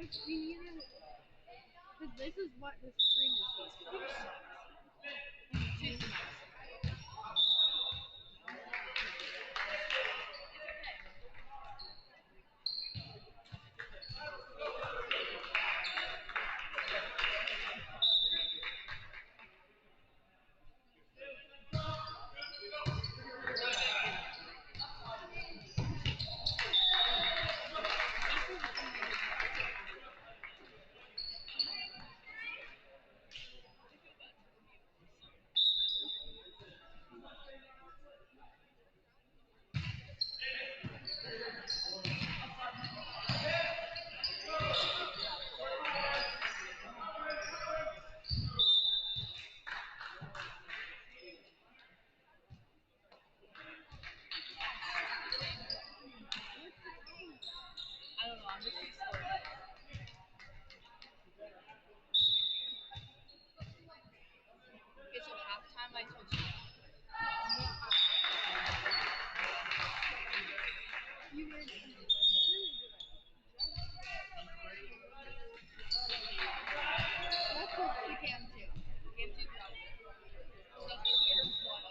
We need to, because this is what the screen is. Choose the mouse. I don't know, I'm just too slow. Okay, so halftime I switched it. You were that's what you can do. You can do that. So if you get slow,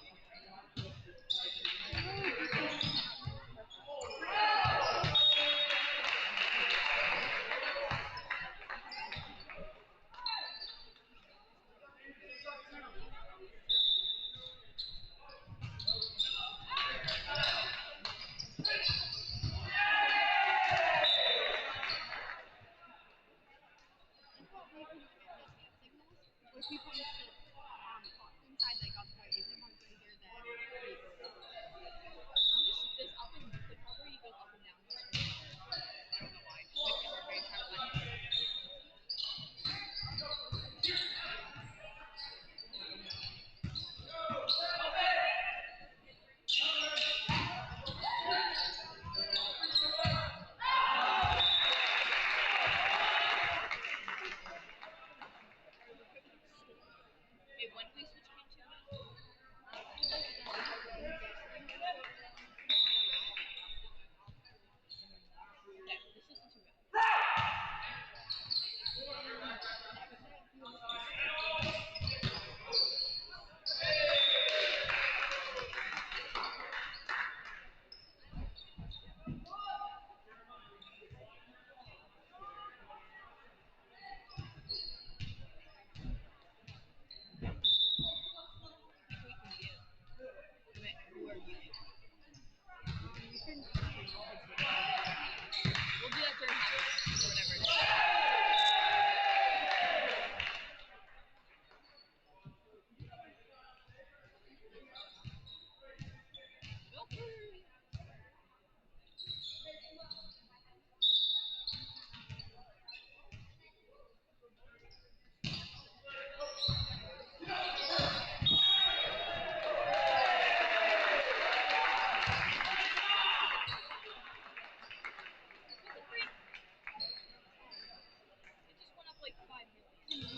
if you punch inside like up by if you punch right here then I'm just this up and the part where you go up and down. I don't know why. Just makes it hard for you to try to find it. Wait, when did we switch game to? Okay, this isn't too bad. I think we can get. Wait, who are you? You can. We'll do that during halftime or whatever it is. Okay. It just went up like 5 million.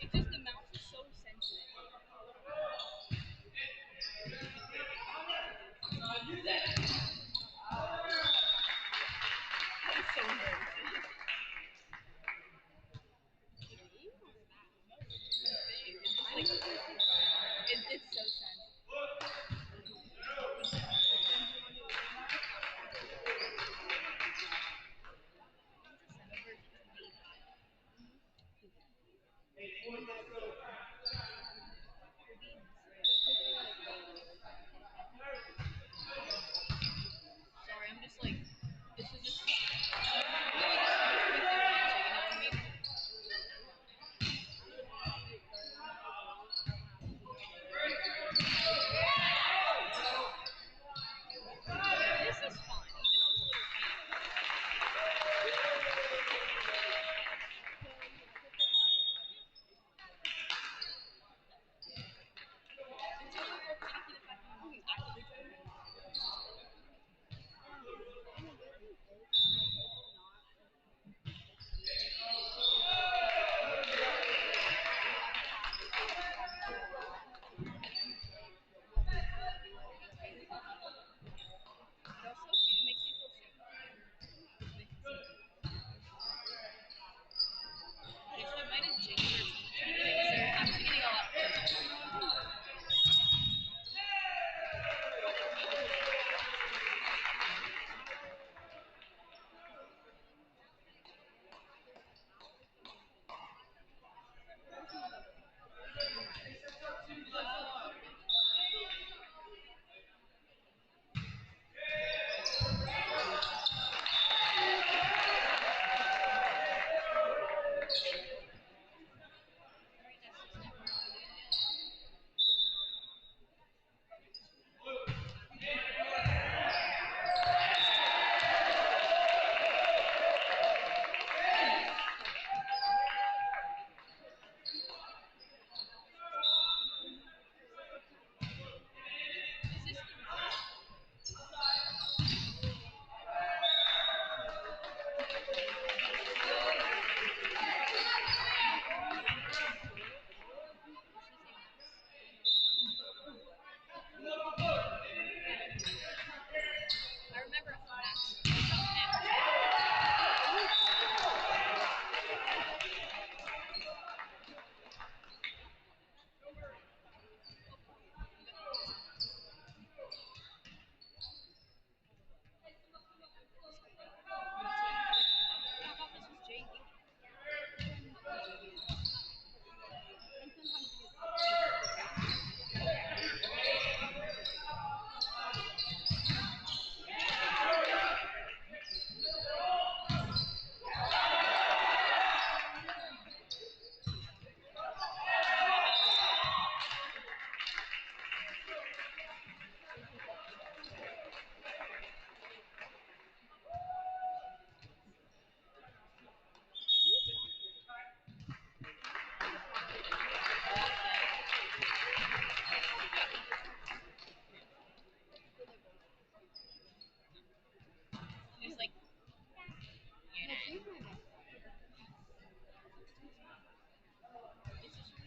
It's just the mouse is so sensitive. That is so embarrassing. It's just like it's so sensitive. Sorry, I'm just like this is just really just a quick differential, you know what I mean? This is fun, even though it's a little painful.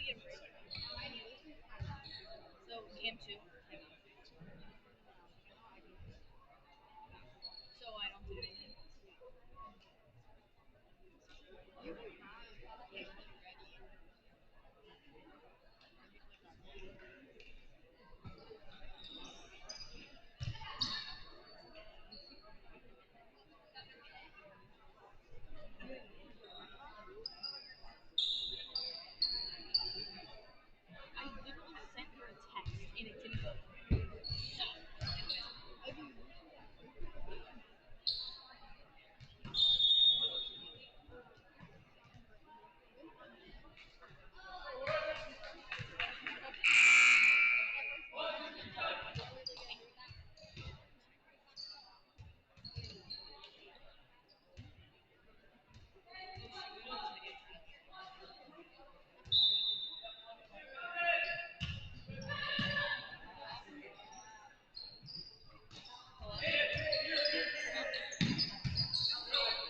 need a break. I need it. So game two. So I don't do anything. I literally sent her a text and it didn't go through.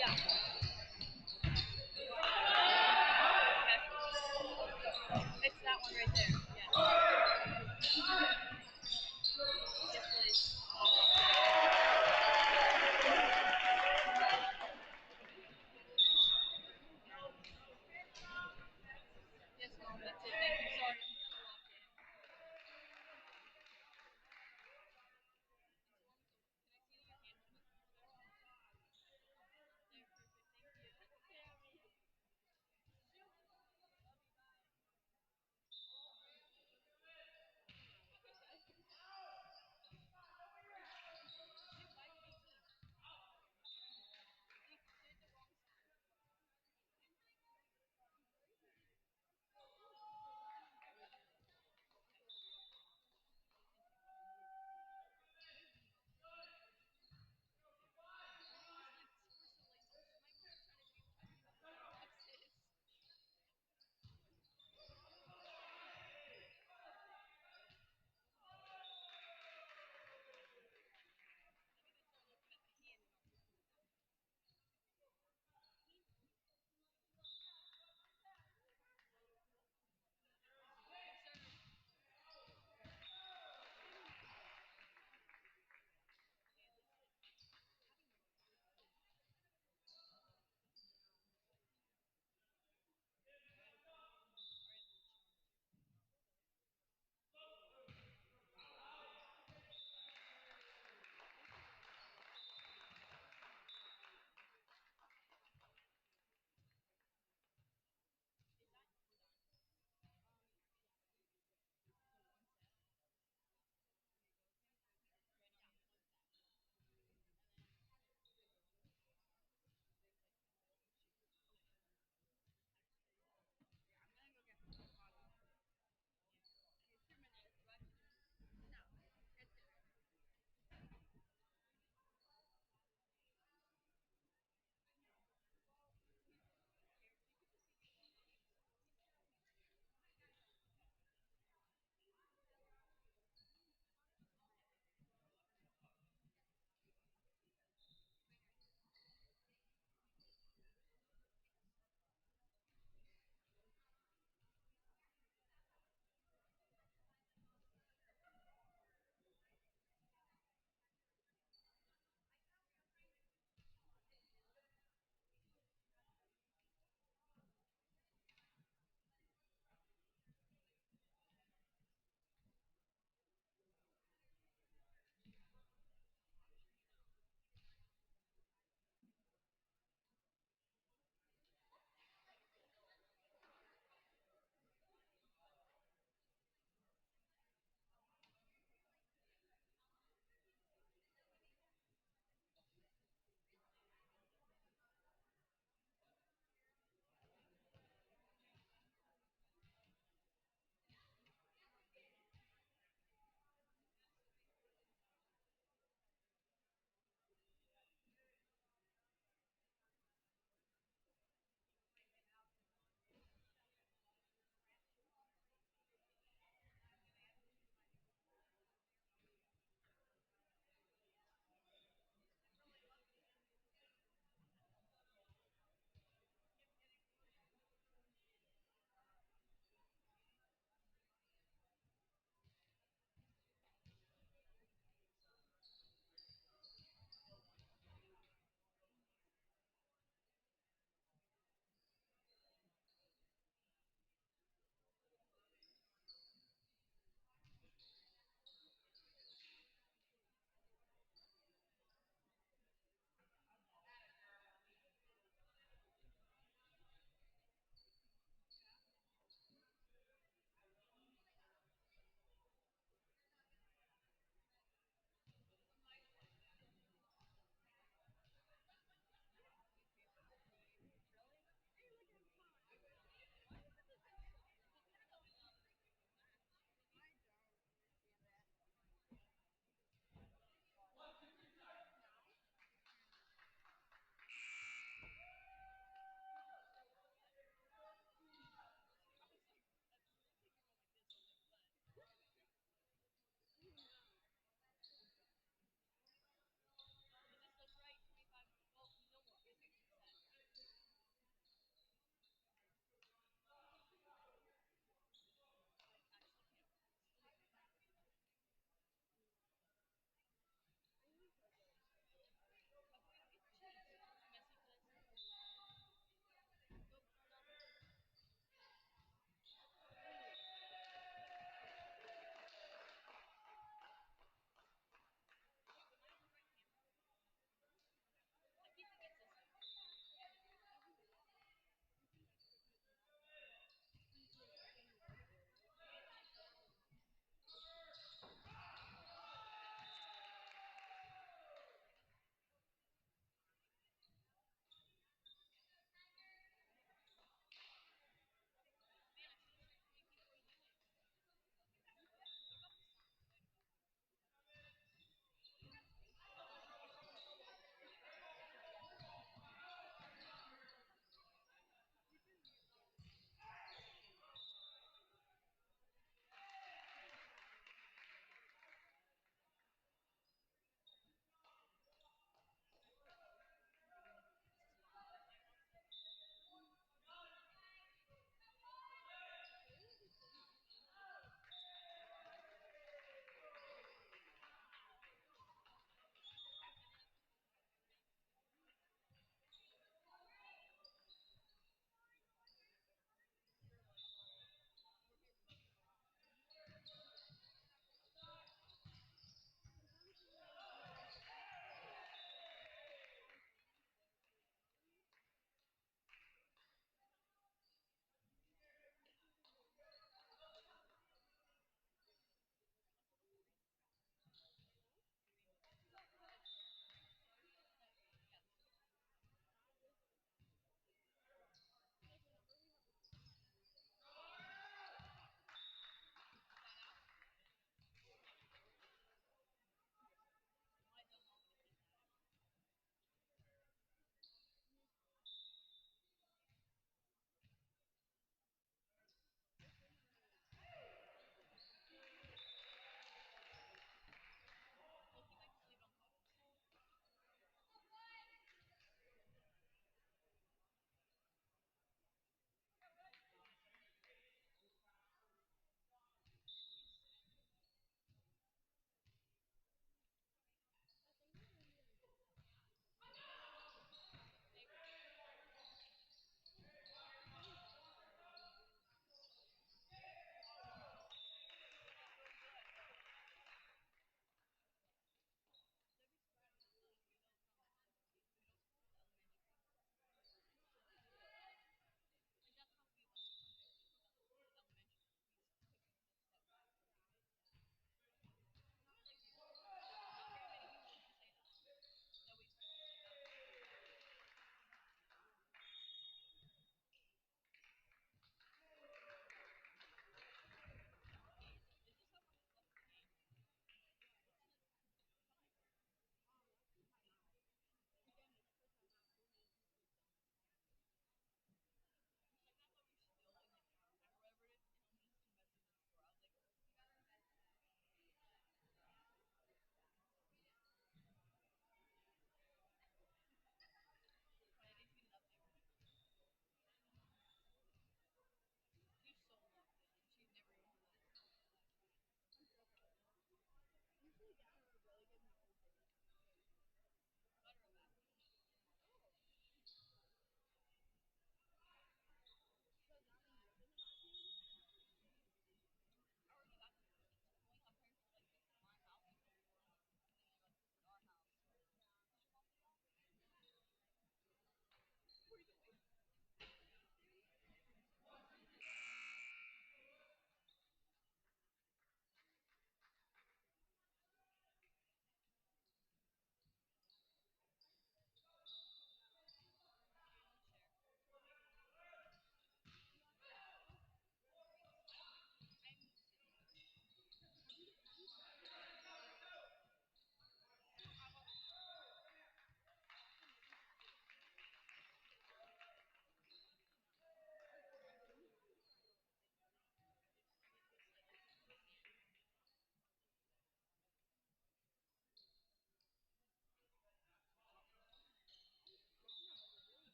Yeah. Okay. It's that one right there. Yeah. Yes, please. Yes, mom. That's it. Thank you. Sorry.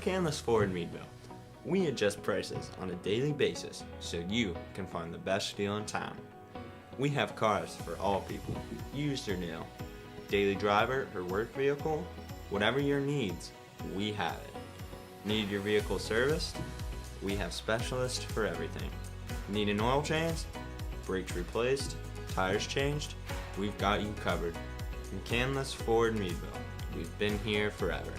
Canlis Ford Meadville. We adjust prices on a daily basis so you can find the best deal in town. We have cars for all people, used or new. Daily driver or work vehicle, whatever your needs, we have it. Need your vehicle serviced? We have specialists for everything. Need an oil change? Brakes replaced? Tires changed? We've got you covered. Canlis Ford Meadville. We've been here forever.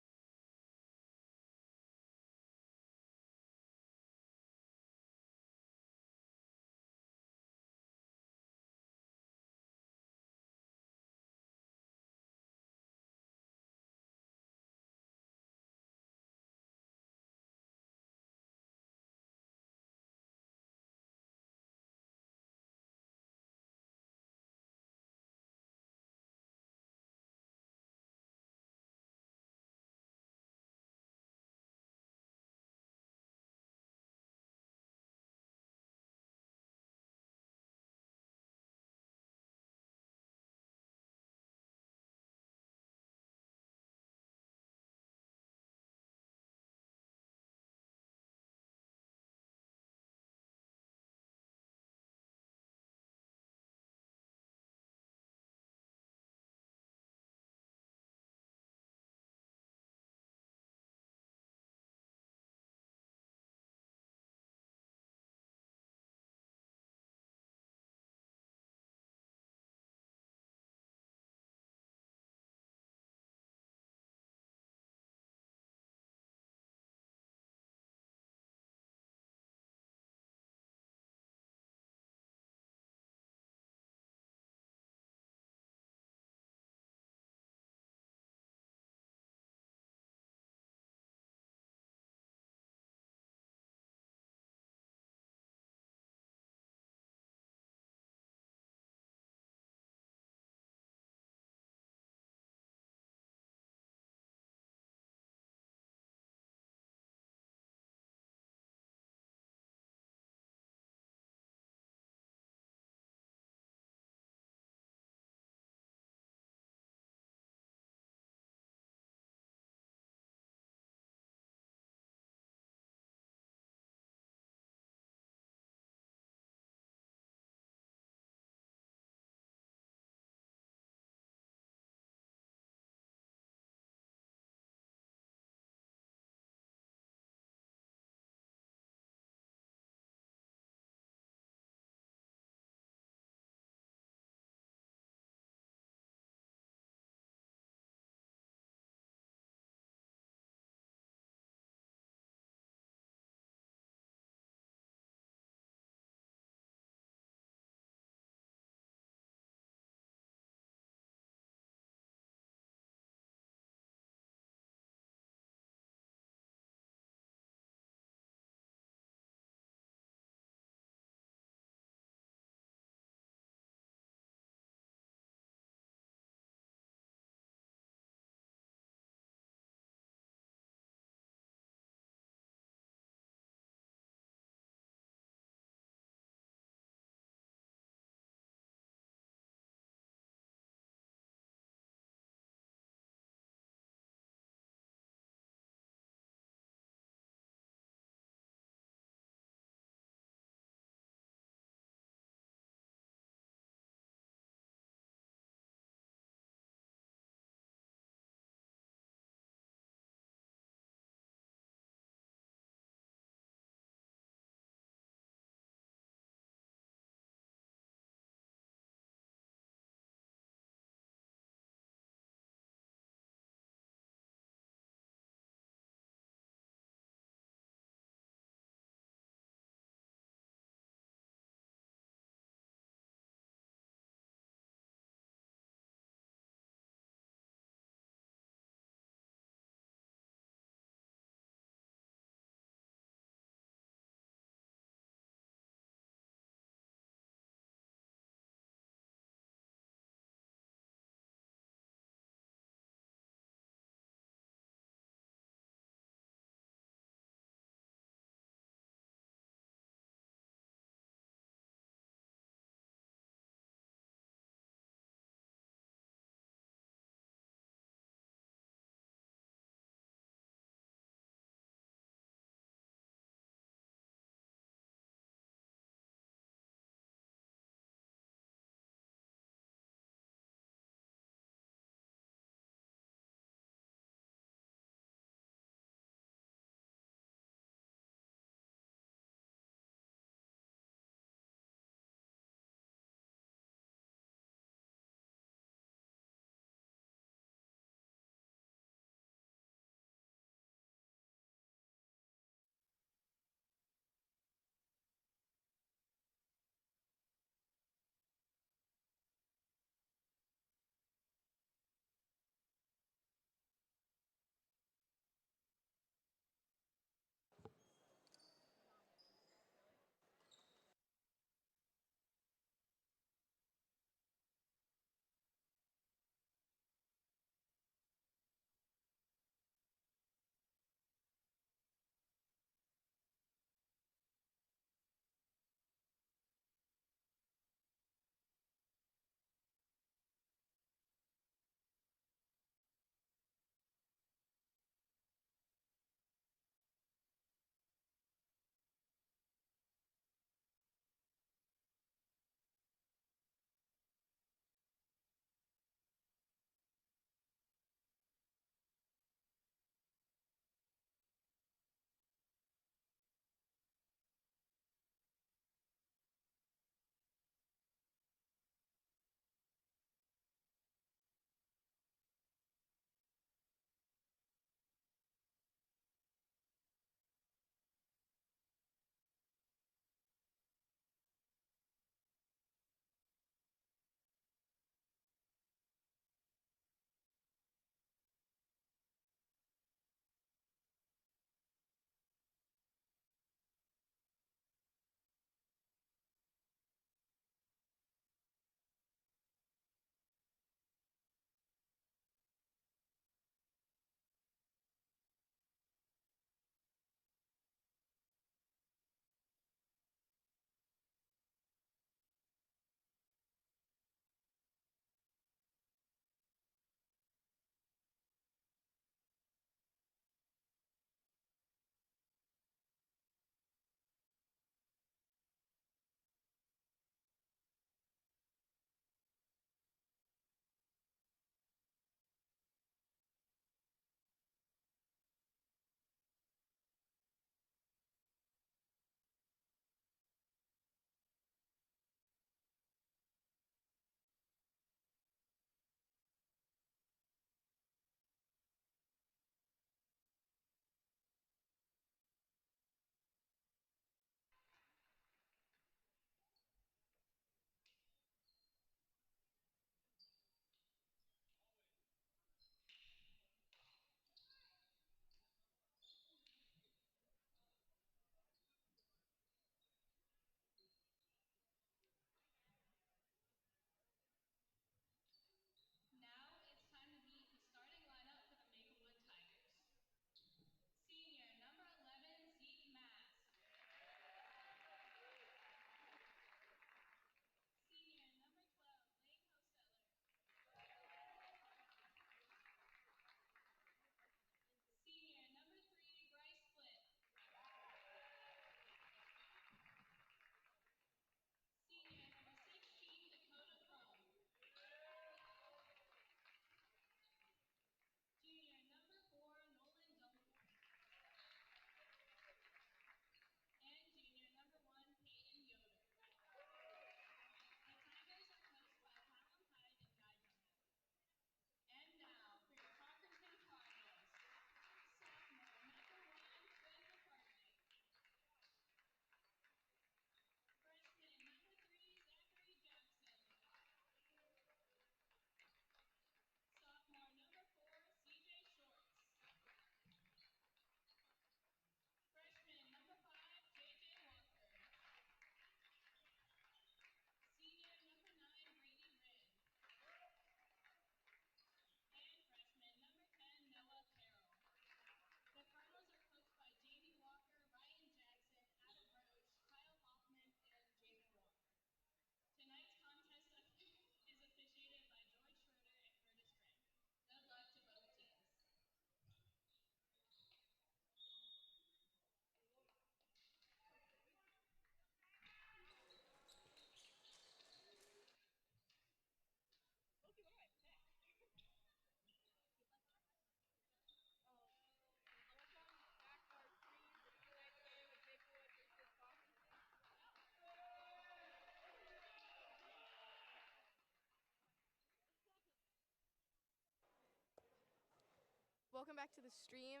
Welcome back to the stream.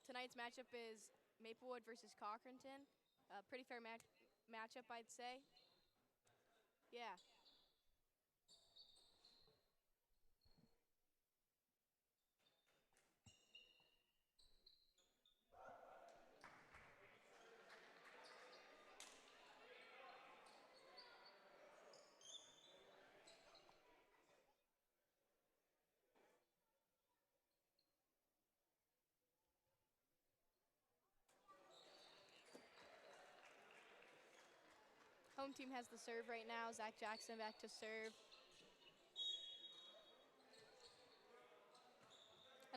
Tonight's matchup is Maplewood versus Cochranton. Pretty fair matchup, I'd say. Yeah. Home team has the serve right now. Zach Jackson back to serve.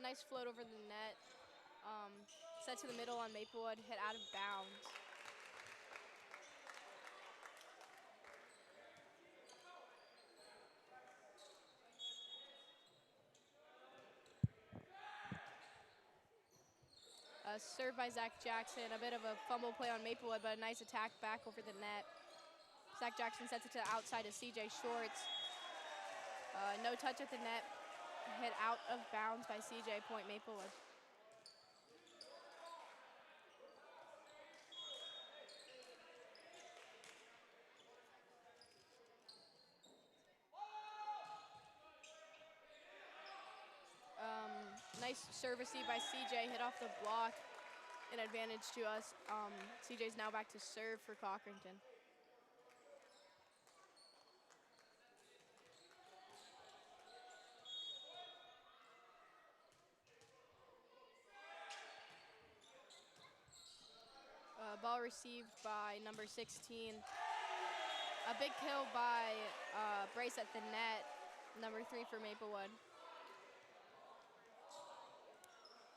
A nice float over the net. Set to the middle on Maplewood, hit out of bounds. Served by Zach Jackson. A bit of a fumble play on Maplewood, but a nice attack back over the net. Zach Jackson sets it to the outside of CJ Shorts. No touch at the net. Hit out of bounds by CJ, point Maplewood. Nice serve receive by CJ, hit off the block. An advantage to us. CJ's now back to serve for Cochranton. Ball received by number 16. A big kill by Bryce at the net, number 3 for Maplewood.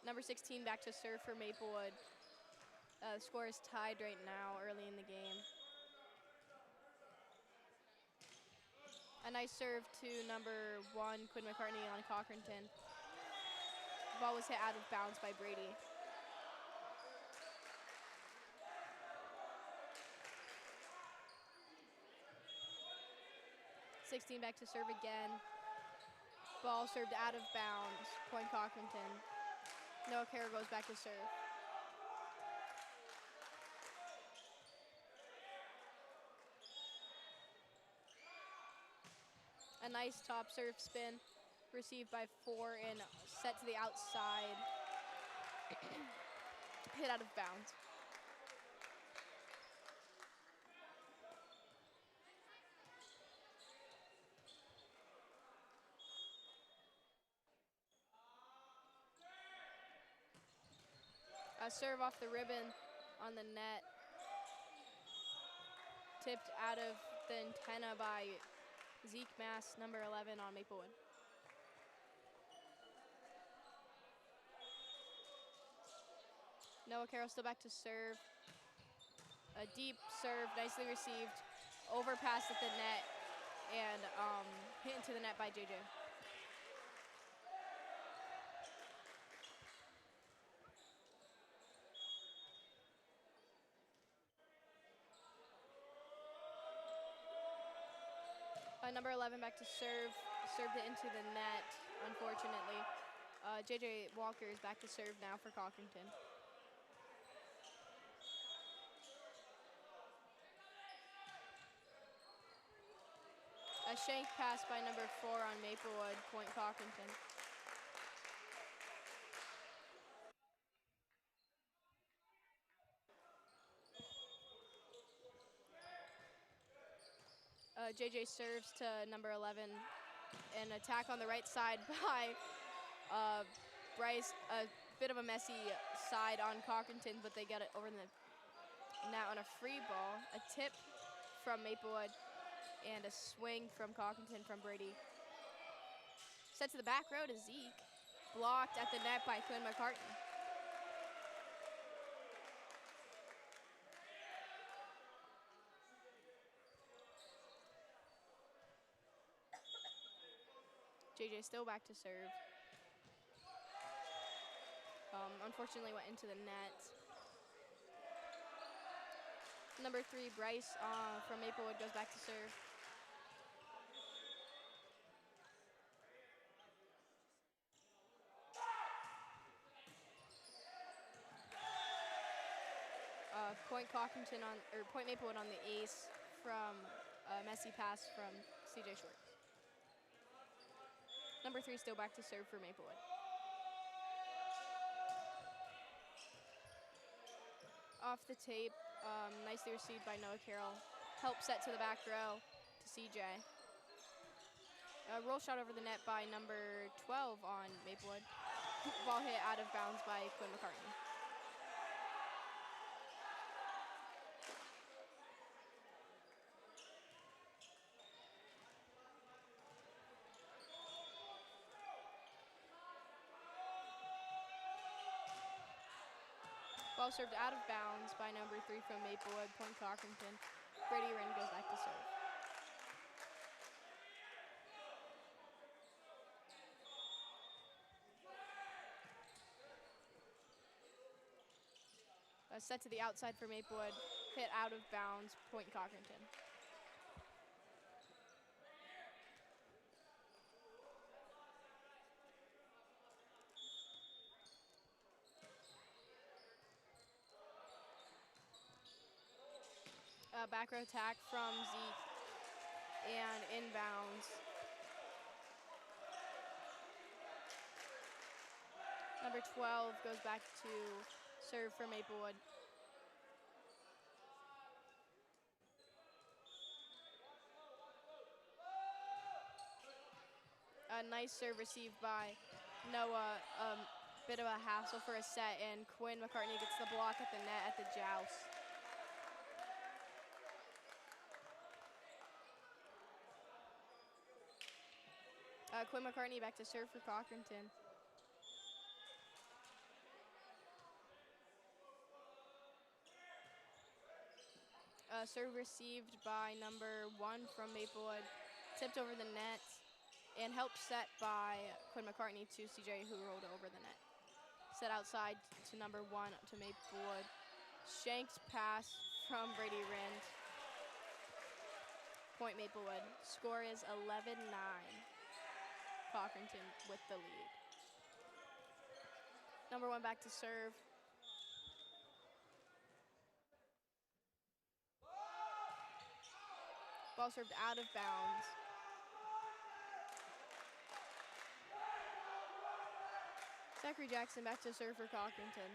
Number 16 back to serve for Maplewood. The score is tied right now early in the game. A nice serve to number 1, Quinn McCartney on Cochranton. The ball was hit out of bounds by Brady. .16 back to serve again. Ball served out of bounds, point Cochranton. Noah Carroll goes back to serve. A nice top serve spin, received by 4 and set to the outside. Hit out of bounds. A serve off the ribbon on the net. Tipped out of the antenna by Zeke Mass, number 11 on Maplewood. Noah Carroll still back to serve. A deep serve, nicely received. Overpass at the net and hit into the net by JJ. Number 11 back to serve. Served it into the net, unfortunately. JJ Walker is back to serve now for Cochranton. A shank pass by number 4 on Maplewood, point Cochranton. JJ serves to number 11. An attack on the right side by Bryce. A bit of a messy side on Cochranton, but they get it over the net on a free ball. A tip from Maplewood and a swing from Cochranton from Brady. Set to the back row to Zeke. Blocked at the net by Quinn McCartney. JJ still back to serve. Unfortunately went into the net. Number 3, Bryce from Maplewood goes back to serve. Point Cochranton Point Maplewood on the ace from a messy pass from CJ Shorts. Number 3 still back to serve for Maplewood. Off the tape, nicely received by Noah Carroll. Help set to the back row to CJ. A roll shot over the net by number 12 on Maplewood. Ball hit out of bounds by Quinn McCartney. Ball served out of bounds by number 3 from Maplewood, Point Cochranton. Brady Wren goes back to serve. Set to the outside for Maplewood, hit out of bounds, Point Cochranton. Back row attack from Zeke and inbounds. Number 12 goes back to serve for Maplewood. A nice serve received by Noah. Bit of a hassle for a set, and Quinn McCartney gets the block at the net at the joust. Quinn McCartney back to serve for Cochranton. Serve received by number 1 from Maplewood. Tipped over the net and helped set by Quinn McCartney to CJ, who rolled over the net. Set outside to number 1 to Maplewood. Shanked pass from Brady Rind. Point Maplewood. Score is 11-9. Cochranton with the lead. Number 1 back to serve. Ball served out of bounds. Zachary Jackson back to serve for Cochranton.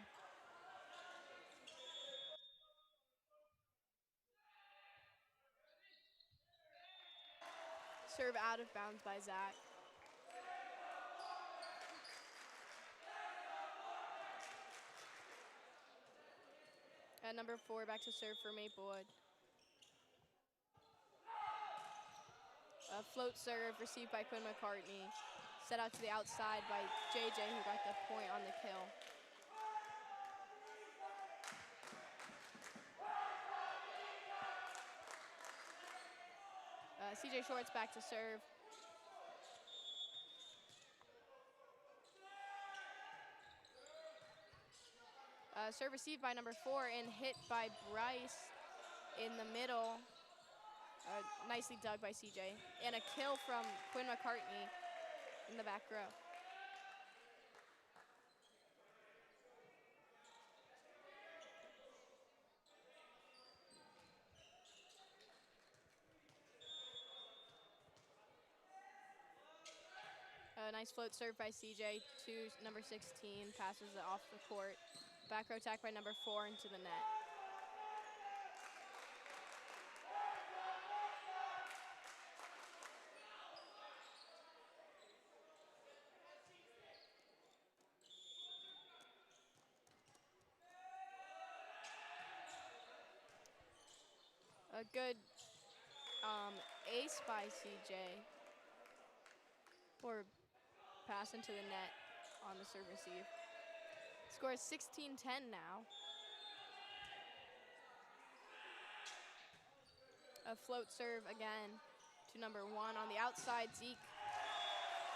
Serve out of bounds by Zach. Number 4 back to serve for Maplewood. A float serve received by Quinn McCartney. Set out to the outside by JJ, who got the point on the kill. CJ Shorts back to serve. Serve received by number 4 and hit by Bryce in the middle. Nicely dug by CJ. And a kill from Quinn McCartney in the back row. A nice float serve by CJ to number 16. Passes it off the court. Back row attack by number 4 into the net. A good ace by CJ. Or pass into the net on the serve receive. Score is 16-10 now. A float serve again to number 1 on the outside. Zeke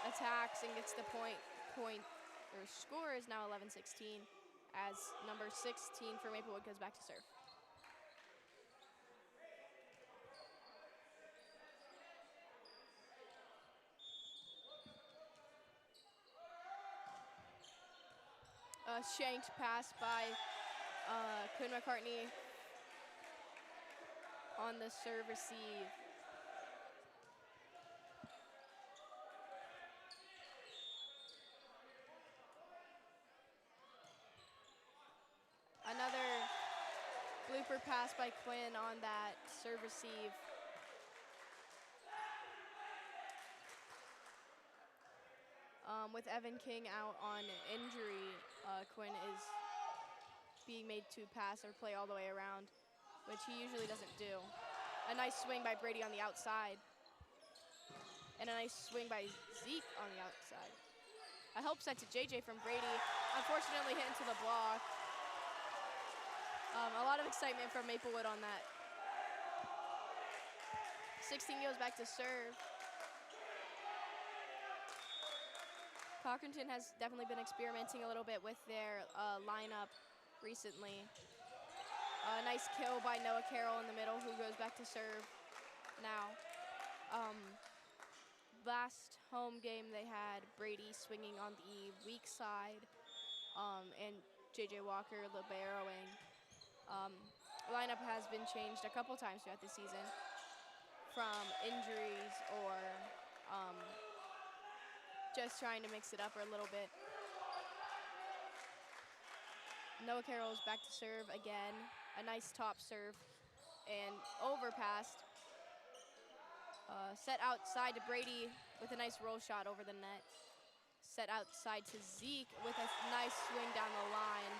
attacks and gets the point. Their score is now 11-16 as number 16 for Maplewood goes back to serve. A shanked pass by Quinn McCartney on the serve receive. Another blooper pass by Quinn on that serve receive. With Evan King out on injury, Quinn is being made to pass or play all the way around, which he usually doesn't do. A nice swing by Brady on the outside. And a nice swing by Zeke on the outside. A help set to JJ from Brady. Unfortunately hit into the block. A lot of excitement from Maplewood on that. 16 goes back to serve. Cochranton has definitely been experimenting a little bit with their lineup recently. A nice kill by Noah Carroll in the middle, who goes back to serve now. Last home game they had Brady swinging on the weak side, and JJ Walker liberoing. Lineup has been changed a couple times throughout the season from injuries or just trying to mix it up a little bit. Noah Carroll's back to serve again. A nice top serve and overpassed. Set outside to Brady with a nice roll shot over the net. Set outside to Zeke with a nice swing down the line.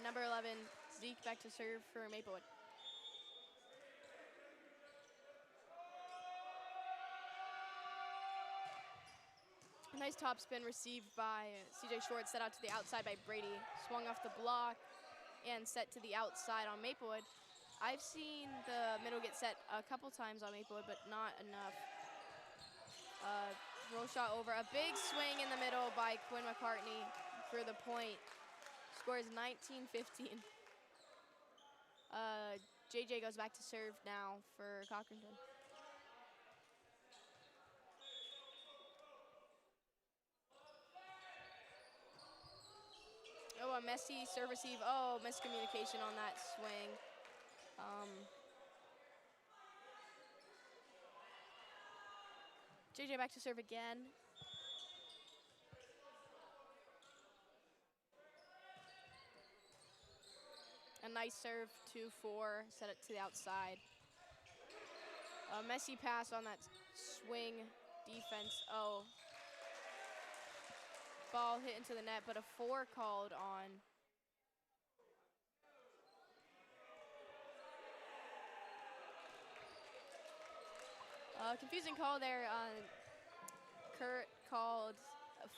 Number 11, Zeke back to serve for Maplewood. A nice top spin received by CJ Short, set out to the outside by Brady. Swung off the block and set to the outside on Maplewood. I've seen the middle get set a couple times on Maplewood, but not enough. Roll shot over. A big swing in the middle by Quinn McCartney for the point. Score is 19-15. JJ goes back to serve now for Cochranton. Oh, a messy serve receive. Oh, miscommunication on that swing. JJ back to serve again. A nice serve, 2-4, set it to the outside. A messy pass on that swing defense. Oh. Ball hit into the net, but a 4 called on. Confusing call there. Kurt called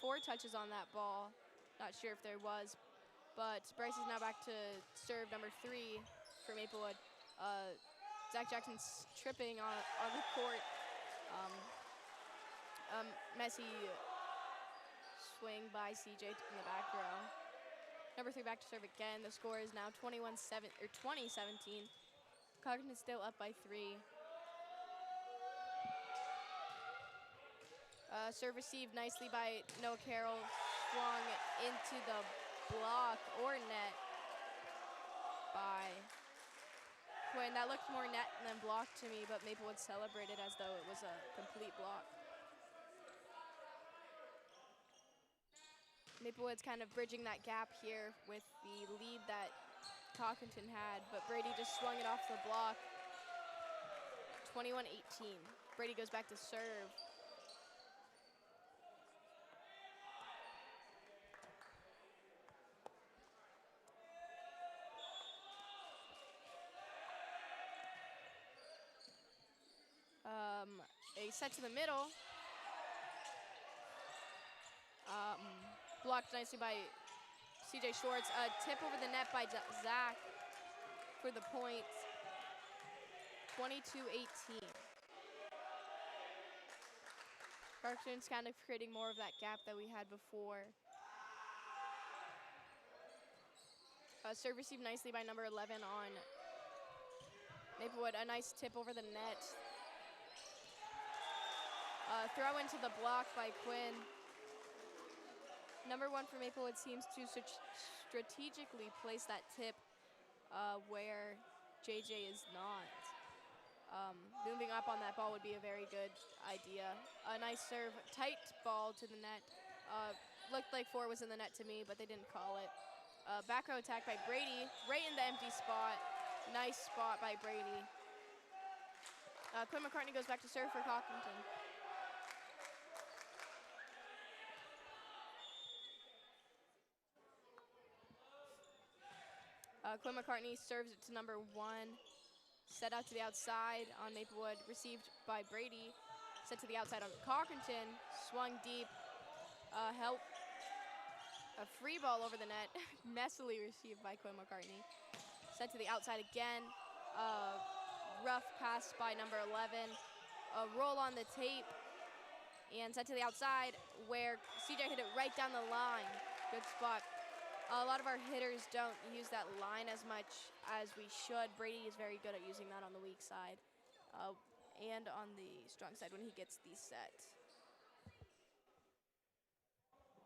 4 touches on that ball. Not sure if there was, but Bryce is now back to serve number 3 for Maplewood. Zach Jackson's tripping on the court. Messy swing by CJ in the back row. Number 3 back to serve again. The score is now 20-17. Cochranton is still up by 3. Serve received nicely by Noah Carroll. Swung into the block or net by Quinn. That looked more net than block to me, but Maplewood celebrated as though it was a complete block. Maplewood's kind of bridging that gap here with the lead that Cochranton had, but Brady just swung it off the block. 21-18. Brady goes back to serve. A set to the middle. Blocked nicely by CJ Shorts. A tip over the net by Zach for the point. 22-18. Cochranton's kind of creating more of that gap that we had before. Serve received nicely by number 11 on Maplewood. A nice tip over the net. Throw into the block by Quinn. Number 1 for Maplewood seems to strategically place that tip where JJ is not. Moving up on that ball would be a very good idea. A nice serve, tight ball to the net. Looked like 4 was in the net to me, but they didn't call it. Back row attack by Brady, right in the empty spot. Nice spot by Brady. Quinn McCartney goes back to serve for Cochranton. Quinn McCartney serves it to number 1. Set out to the outside on Maplewood, received by Brady. Set to the outside on Cochranton, swung deep. Help. A free ball over the net, messily received by Quinn McCartney. Set to the outside again. Rough pass by number 11. A roll on the tape. And set to the outside where CJ hit it right down the line. Good spot. A lot of our hitters don't use that line as much as we should. Brady is very good at using that on the weak side and on the strong side when he gets these set.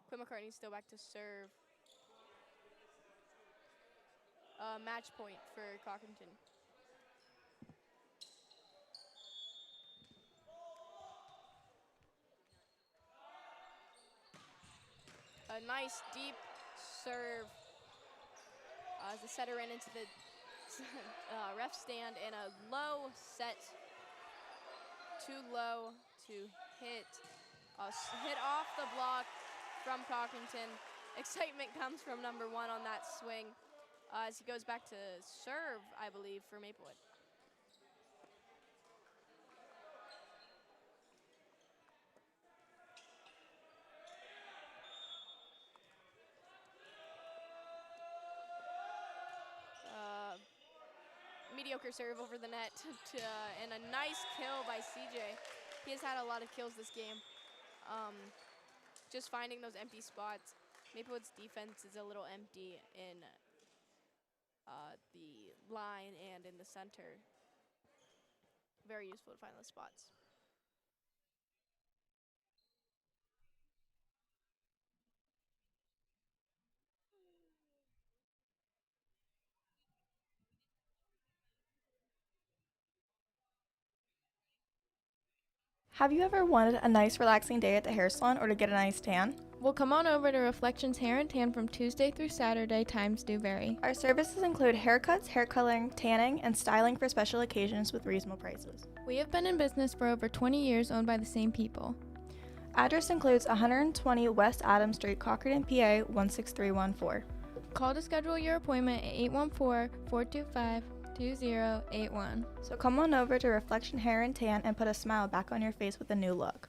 Quinn McCartney still back to serve. Match point for Cochranton. A nice deep serve as the setter ran into the ref stand, and a low set. Too low to hit. Hit off the block from Cochranton. Excitement comes from number 1 on that swing as he goes back to serve, I believe, for Maplewood. Mediocre serve over the net and a nice kill by CJ. He has had a lot of kills this game. Just finding those empty spots. Maplewood's defense is a little empty in the line and in the center. Very useful to find those spots. Have you ever wanted a nice relaxing day at the hair salon or to get a nice tan? Well, come on over to Reflections Hair and Tan from Tuesday through Saturday. Times do vary. Our services include haircuts, hair coloring, tanning, and styling for special occasions with reasonable prices. We have been in business for over 20 years, owned by the same people. Address includes 120 West Adams Street, Cochranton, PA 16314. Call to schedule your appointment at 814-425-2081. So come on over to Reflection Hair and Tan and put a smile back on your face with a new look.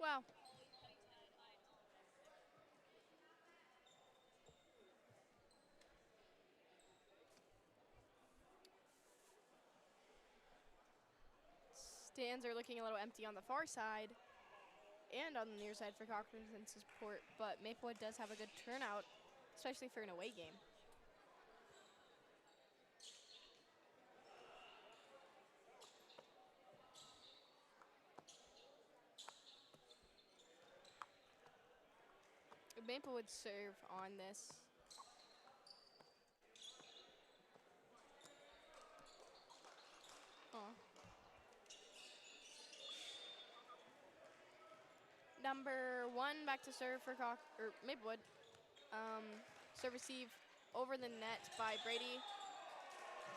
Wow. Stands are looking a little empty on the far side. and on the near side for Cochranton support, but Maplewood does have a good turnout, especially for an away game. Maplewood serve on this. Oh. Number 1 back to serve for Maplewood. Serve receive over the net by Brady.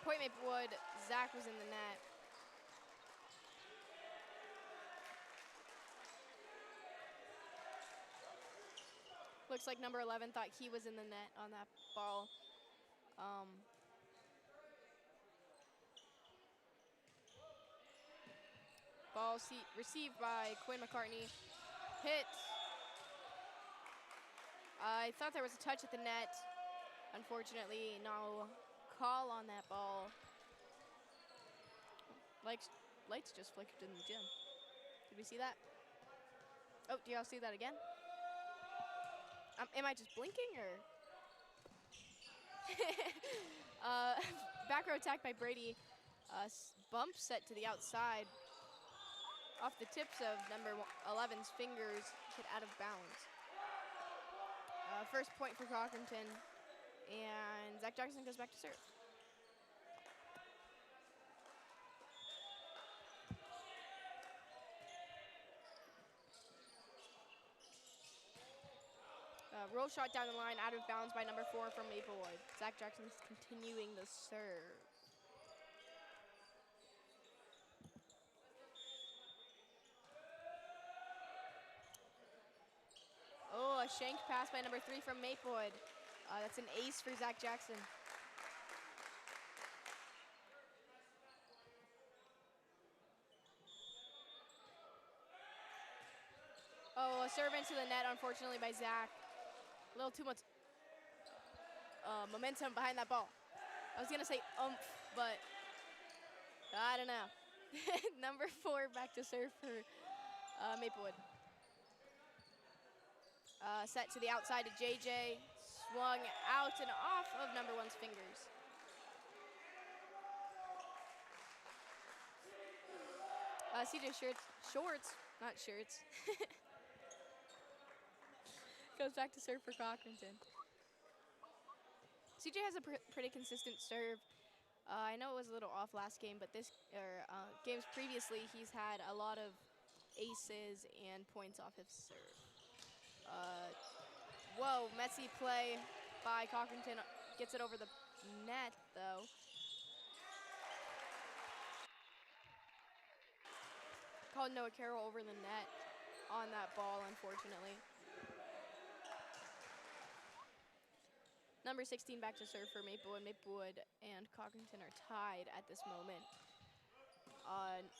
Point Maplewood, Zach was in the net. Looks like number 11 thought he was in the net on that ball. Ball received by Quinn McCartney. Hit. I thought there was a touch at the net. Unfortunately, no call on that ball. Lights just flickered in the gym. Did we see that? Oh, do y'all see that again? Am I just blinking or? Back row attack by Brady. Bump set to the outside. Off the tips of number 11's fingers, hit out of bounds. First point for Cochranton, and Zach Jackson goes back to serve. Roll shot down the line, out of bounds by number 4 from Maplewood. Zach Jackson's continuing the serve. Oh, a shank pass by number 3 from Maplewood. That's an ace for Zach Jackson. Oh, a serve into the net, unfortunately, by Zach. A little too much momentum behind that ball. I was going to say oomph, but I don't know. Number 4 back to serve for Maplewood. Set to the outside to JJ. Swung out and off of number 1's fingers. CJ Shorts, not shirts. Goes back to serve for Cochranton. CJ has a pretty consistent serve. I know it was a little off last game, but games previously, he's had a lot of aces and points off his serve. Whoa, messy play by Cochranton. Gets it over the net, though. Called Noah Carroll over the net on that ball, unfortunately. Number 16 back to serve for Maplewood. Maplewood and Cochranton are tied at this moment.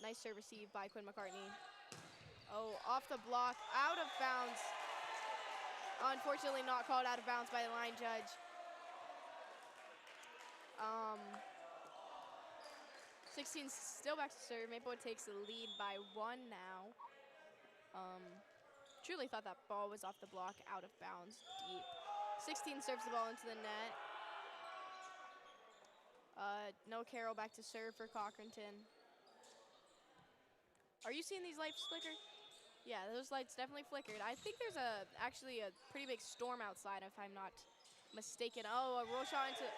Nice serve received by Quinn McCartney. Oh, off the block, out of bounds. Unfortunately not called out of bounds by the line judge. 16 still back to serve. Maplewood takes the lead by 1 now. Truly thought that ball was off the block, out of bounds, deep. 16 serves the ball into the net. No Carroll back to serve for Cochranton. Are you seeing these lights flicker? Yeah, those lights definitely flickered. I think there's actually a pretty big storm outside, if I'm not mistaken. Oh, a roll shot into,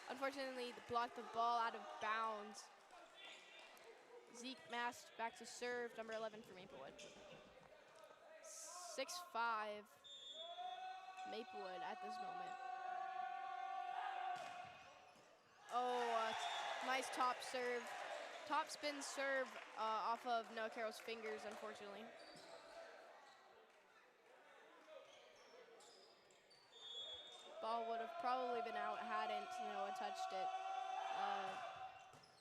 unfortunately blocked the ball out of bounds. Zeke Mast back to serve, number 11 for Maplewood. 6-5 Maplewood at this moment. Oh, nice top serve. Top spin serve off of Noah Carroll's fingers, unfortunately. Ball would have probably been out hadn't Noah touched it.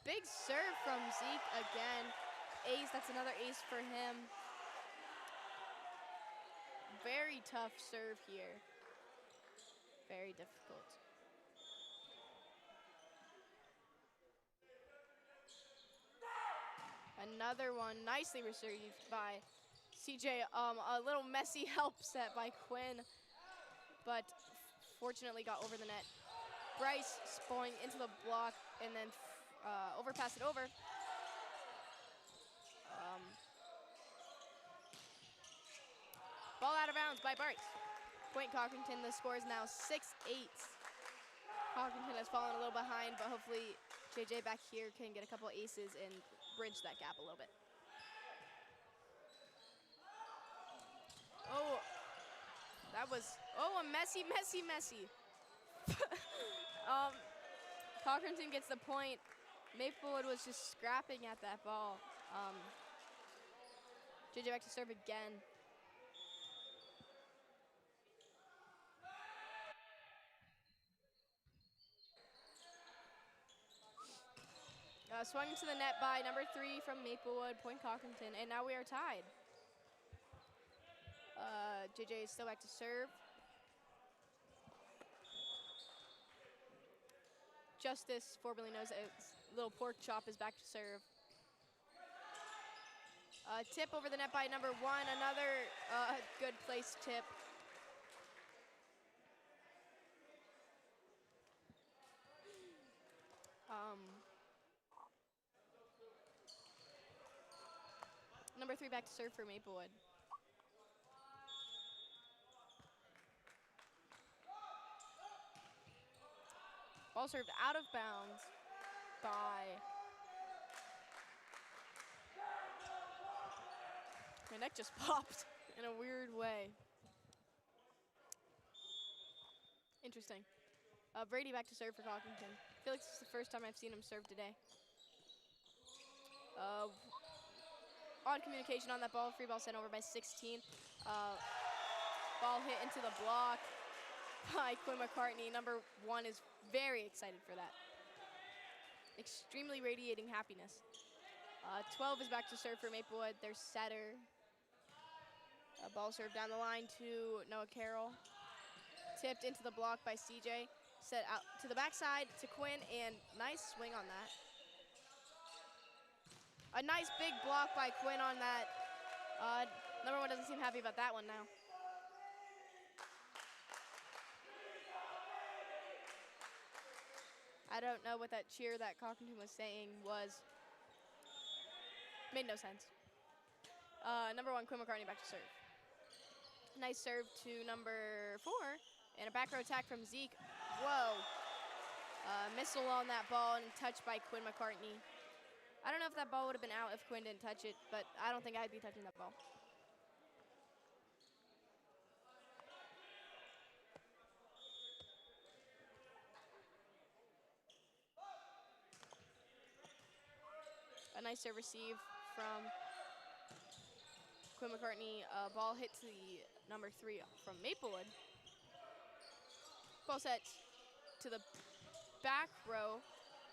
Big serve from Zeke again. Ace, that's another ace for him. Very tough serve here. Very difficult. Another one nicely received by CJ, a little messy help set by Quinn, but fortunately got over the net. Bryce spawning into the block and then overpass it over. Ball out of bounds by Bryce. Point Cochranton, the score is now 6-8. Cochranton has fallen a little behind, but hopefully JJ back here can get a couple aces and bridge that gap a little bit. Oh, that was, a messy. Cochranton gets the point. Maplewood was just scrapping at that ball. JJ back to serve again. Swung to the net by number 3 from Maplewood, point Cochranton, and now we are tied. JJ is still back to serve. Justice, formerly known as Little Pork Chop, is back to serve. Tip over the net by number 1, another good place tip. Number 3 back to serve for Maplewood. Ball served out of bounds by... My neck just popped in a weird way. Interesting. Brady back to serve for Cochranton. I feel like this is the first time I've seen him serve today. Odd communication on that ball. Free ball sent over by 16. Ball hit into the block by Quinn McCartney. Number 1 is very excited for that. Extremely radiating happiness. 12 is back to serve for Maplewood. Their setter. Ball served down the line to Noah Carroll. Tipped into the block by CJ. Set out to the backside to Quinn, and nice swing on that. A nice big block by Quinn on that. Number 1 doesn't seem happy about that one now. I don't know what that cheer that Cochranton was saying was. Made no sense. Number 1, Quinn McCartney back to serve. Nice serve to number 4. And a back row attack from Zeke. Whoa. Missile on that ball and touched by Quinn McCartney. I don't know if that ball would have been out if Quinn didn't touch it, but I don't think I'd be touching that ball. A nice serve receive from Quinn McCartney. Ball hit to the number 3 from Maplewood. Ball set to the back row.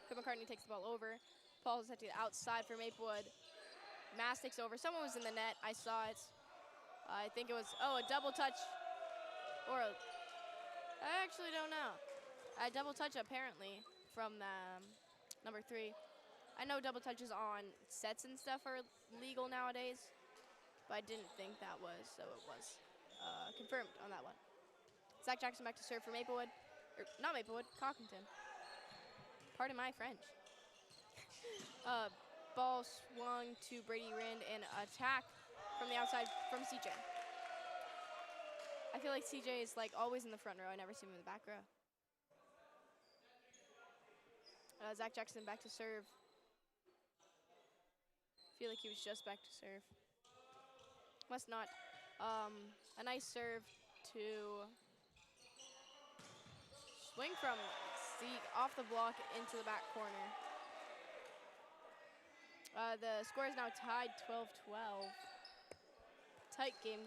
Quinn McCartney takes the ball over. Ball set to the outside for Maplewood. Mass takes over. Someone was in the net. I saw it. I think it was, a double touch. Or I actually don't know. A double touch apparently from number 3. I know double touches on sets and stuff are legal nowadays, but I didn't think that was, so it was confirmed on that one. Zach Jackson back to serve for Maplewood. Not Maplewood, Cochranton. Pardon my French. Ball swung to Brady Rind and attack from the outside from CJ. I feel like CJ is like always in the front row. I never see him in the back row. Zach Jackson back to serve. Feel like he was just back to serve. Must not. A nice serve to swing from Zeke off the block into the back corner. The score is now tied 12-12. Tight game,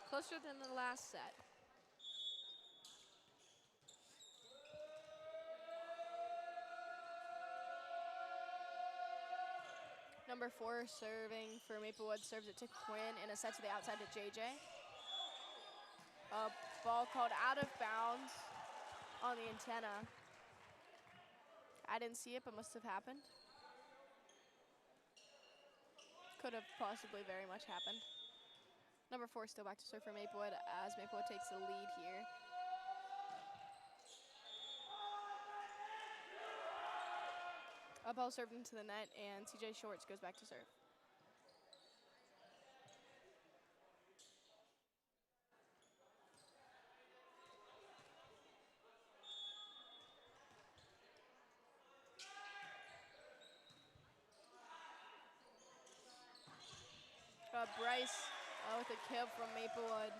closer than the last set. Number 4 serving for Maplewood, serves it to Quinn and a set to the outside to JJ. Ball called out of bounds on the antenna. I didn't see it, but must have happened. Could have possibly very much happened. Number 4 still back to serve for Maplewood as Maplewood takes the lead here. A ball served into the net, and CJ Shorts goes back to serve. Bryce with a kill from Maplewood.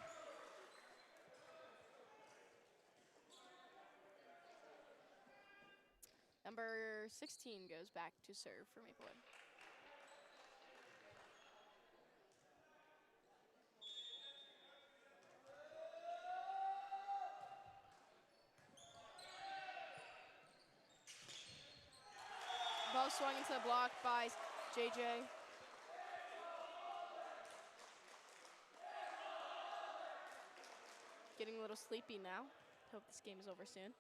Number 16 goes back to serve for Maplewood. Ball swung into the block by JJ. Getting a little sleepy now. Hope this game is over soon.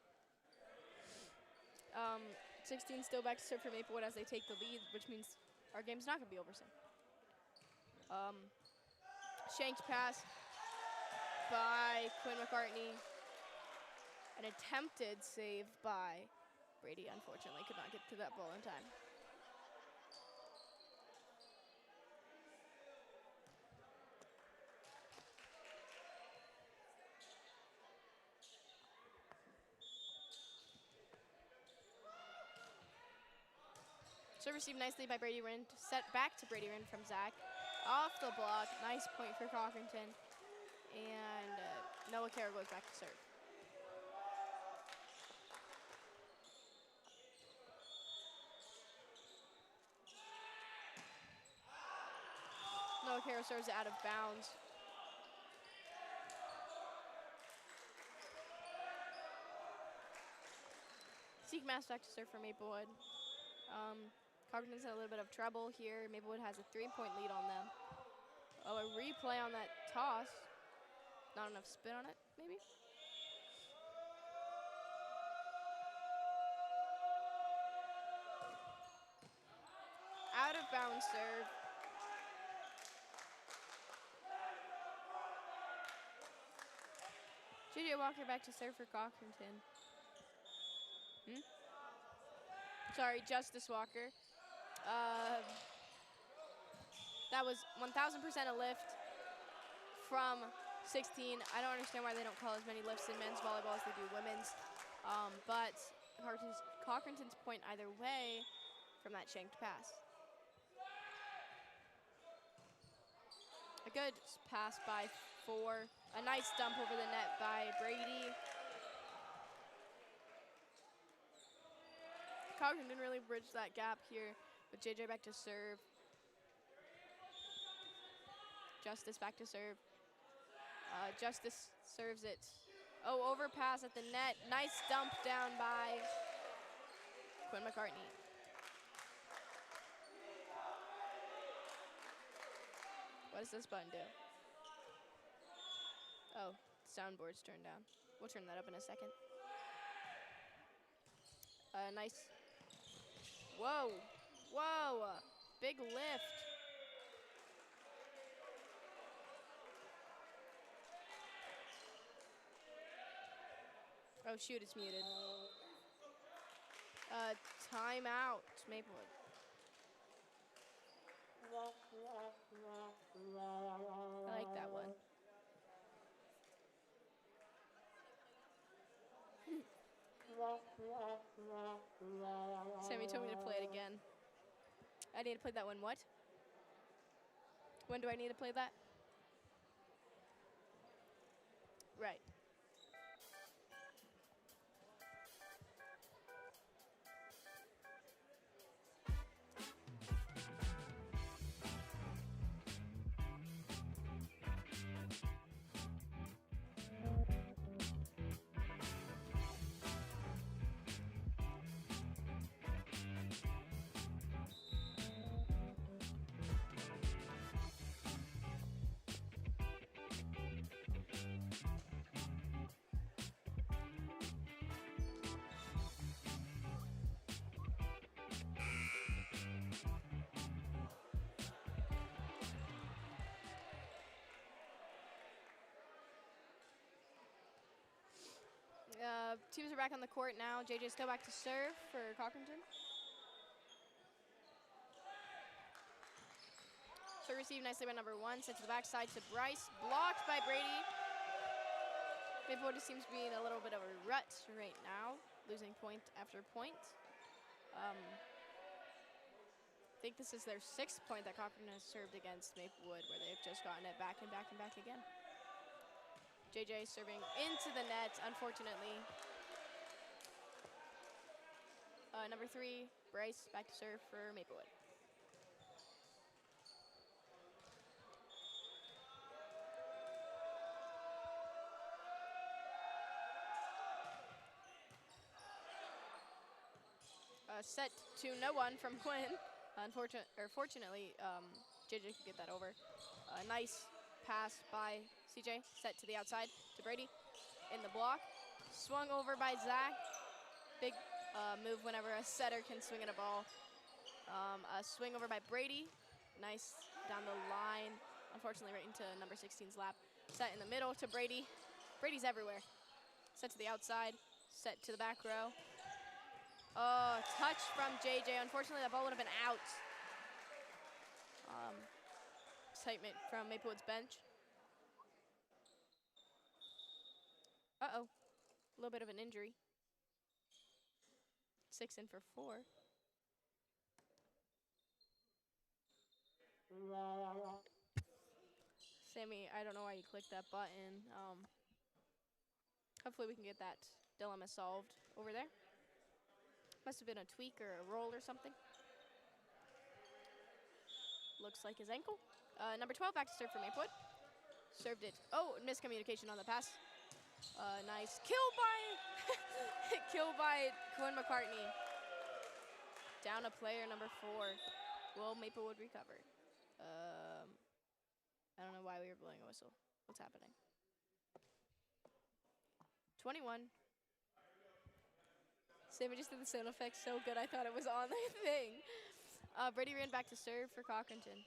16 still back to serve for Maplewood as they take the lead, which means our game's not gonna be over soon. Shanked pass by Quinn McCartney. An attempted save by Brady, unfortunately, could not get to that ball in time. Serve received nicely by Brady Rinn. Set back to Brady Rinn from Zach. Off the block. Nice point for Cochranton. And Noah Carroll goes back to serve. Noah Carroll serves it out of bounds. Seek Mass back to serve for Maplewood. Cochranton's in a little bit of trouble here. Maplewood has a 3-point lead on them. Oh, a replay on that toss. Not enough spin on it, maybe? Out of bounds serve. JJ Walker back to serve for Cochranton. Sorry, Justice Walker. That was 1,000% a lift from 16. I don't understand why they don't call as many lifts in men's volleyball as they do women's. But Cochranton's point either way from that shanked pass. A good pass by 4. A nice dump over the net by Brady. Cochranton didn't really bridge that gap here, but JJ back to serve. Justice back to serve. Justice serves it. Oh, overpass at the net. Nice dump down by Quinn McCartney. What does this button do? Oh, soundboard's turned down. We'll turn that up in a second. Nice. Whoa, whoa, big lift. Oh shoot, it's muted. Timeout, Maplewood. I like that one. Sammy told me to play it again. I need to play that one, what? When do I need to play that? Right. Teams are back on the court now. JJ still back to serve for Cochranton. So received nicely by number 1. Sent to the backside to Bryce. Blocked by Brady. Maplewood just seems to be in a little bit of a rut right now, losing point after point. I think this is their 6th point that Cochranton has served against Maplewood, where they've just gotten it back and back and back again. JJ serving into the net, unfortunately. Number 3, Bryce, back to serve for Maplewood. Set to no one from Quinn. Fortunately, JJ could get that over. Nice pass by CJ. Set to the outside to Brady. In the block. Swung over by Zach. Big move whenever a setter can swing at a ball. A swing over by Brady. Nice down the line. Unfortunately, right into number 16's lap. Set in the middle to Brady. Brady's everywhere. Set to the outside. Set to the back row. Oh, touch from JJ. Unfortunately, that ball would have been out. Excitement from Maplewood's bench. Uh-oh. A little bit of an injury. 6 in for 4. Sammy, I don't know why you clicked that button. Hopefully we can get that dilemma solved over there. Must have been a tweak or a roll or something. Looks like his ankle. Number 12 back to serve for Maplewood. Served it. Oh, miscommunication on the pass. Nice kill by Quinn McCartney. Down a player, number 4. Will Maplewood recover? I don't know why we were blowing a whistle. What's happening? 21. Sammy just did the sound effect so good I thought it was on the thing. Brady ran back to serve for Cochranton.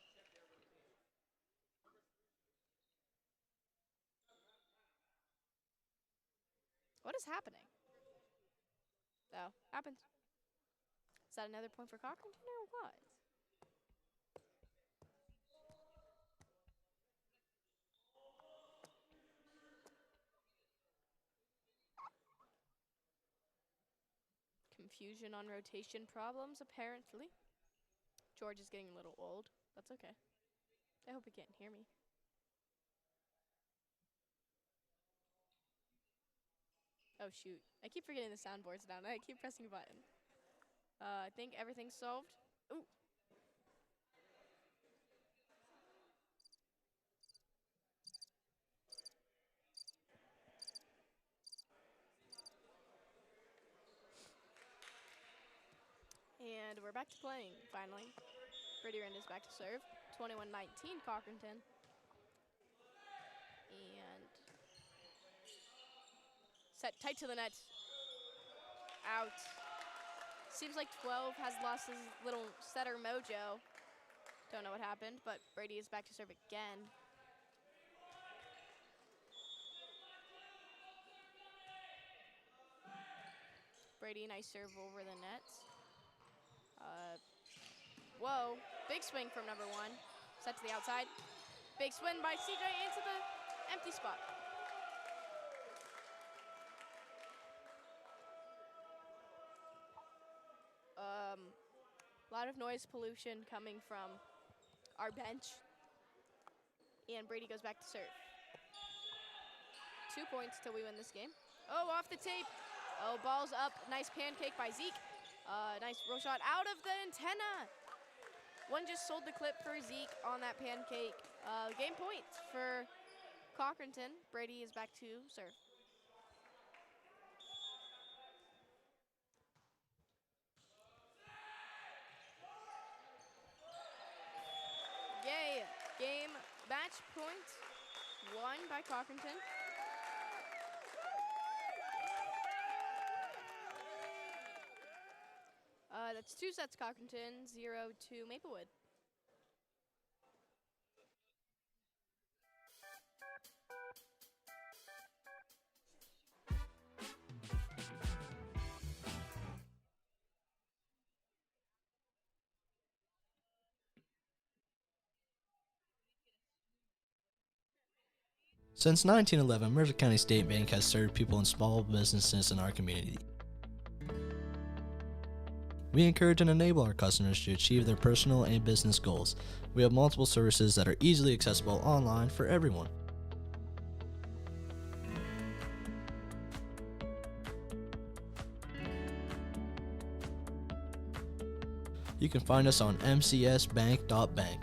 What is happening? Oh, happens. Is that another point for Cochranton or what? Confusion on rotation problems, apparently. George is getting a little old. That's okay. I hope he can't hear me. Oh, shoot. I keep forgetting the soundboard's down. I keep pressing a button. I think everything's solved. Ooh. And we're back to playing, finally. Brady Rand is back to serve. 21-19, Cochranton. And set tight to the net. Out. Seems like 12 has lost his little setter mojo. Don't know what happened, but Brady is back to serve again. Brady, nice serve over the net. Whoa, big swing from number 1. Set to the outside. Big swing by CJ into the empty spot. A lot of noise pollution coming from our bench. And Brady goes back to serve. 2 points till we win this game. Oh, off the tape. Oh, ball's up. Nice pancake by Zeke. Nice roll shot out of the antenna. One just sold the clip for Zeke on that pancake. Game point for Cochranton. Brady is back to serve. Yay! Game match point won by Cochranton. That's 2 sets Cochranton, 0-2 Maplewood. Since 1911, Mercer County State Bank has served people and small businesses in our community. We encourage and enable our customers to achieve their personal and business goals. We have multiple services that are easily accessible online for everyone. You can find us on mcsbank.bank.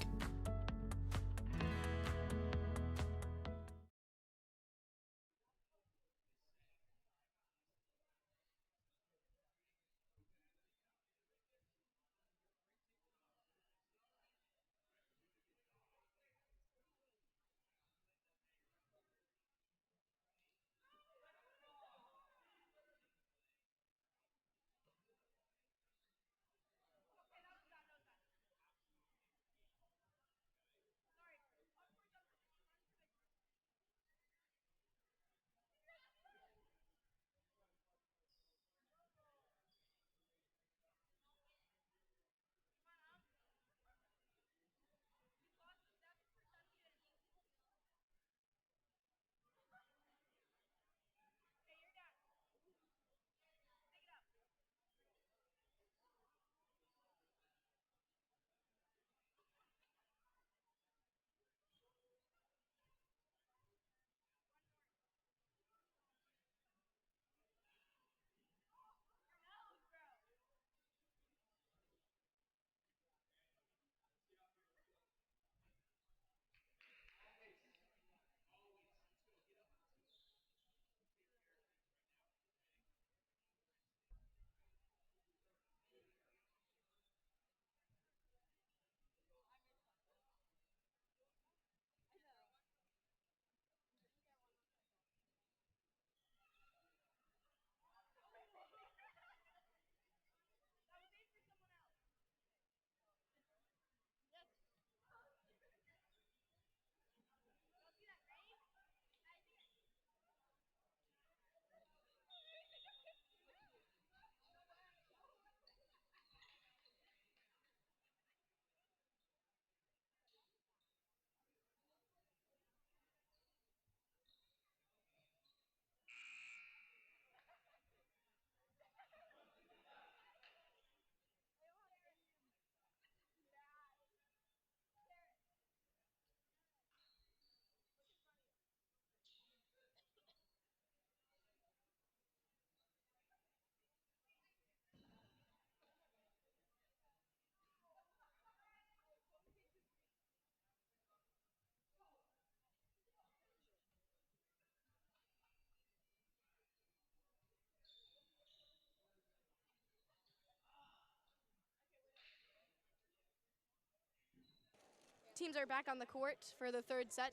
Teams are back on the court for the third set.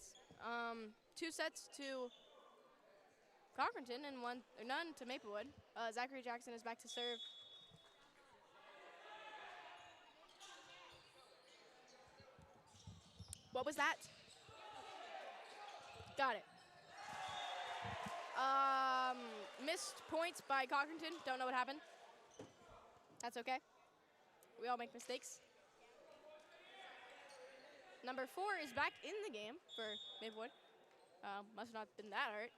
2 sets to Cochranton and none to Maplewood. Zachary Jackson is back to serve. What was that? Got it. Missed points by Cochranton. Don't know what happened. That's okay. We all make mistakes. Number 4 is back in the game for Maplewood. Must not have been that hurt.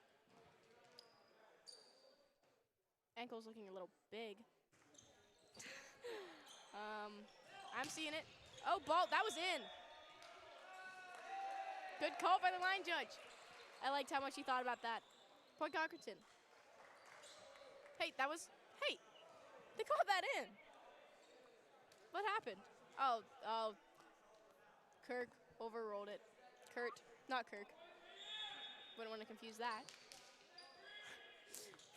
Ankle's looking a little big. I'm seeing it. Oh, ball, that was in. Good call by the line judge. I liked how much he thought about that. Point Cochranton. Hey, they called that in. What happened? Oh, Kirk overruled it. Kurt, not Kirk. Wouldn't want to confuse that.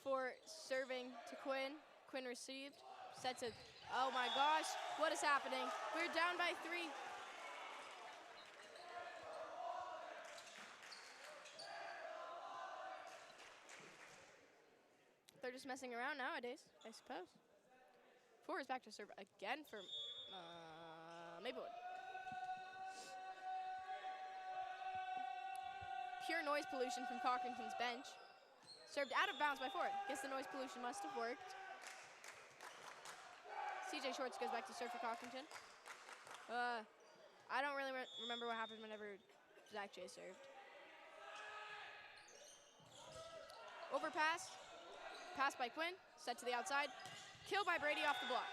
For serving to Quinn. Quinn received. Sets it. Oh my gosh, what is happening? We're down by 3. They're just messing around nowadays, I suppose. 4 is back to serve again for Maplewood. Pure noise pollution from Cochranton's bench. Served out of bounds by 4. Guess the noise pollution must have worked. CJ Shorts goes back to serve for Cochranton. I don't really remember what happened whenever Zach J served. Overpass. Pass by Quinn. Set to the outside. Kill by Brady off the block.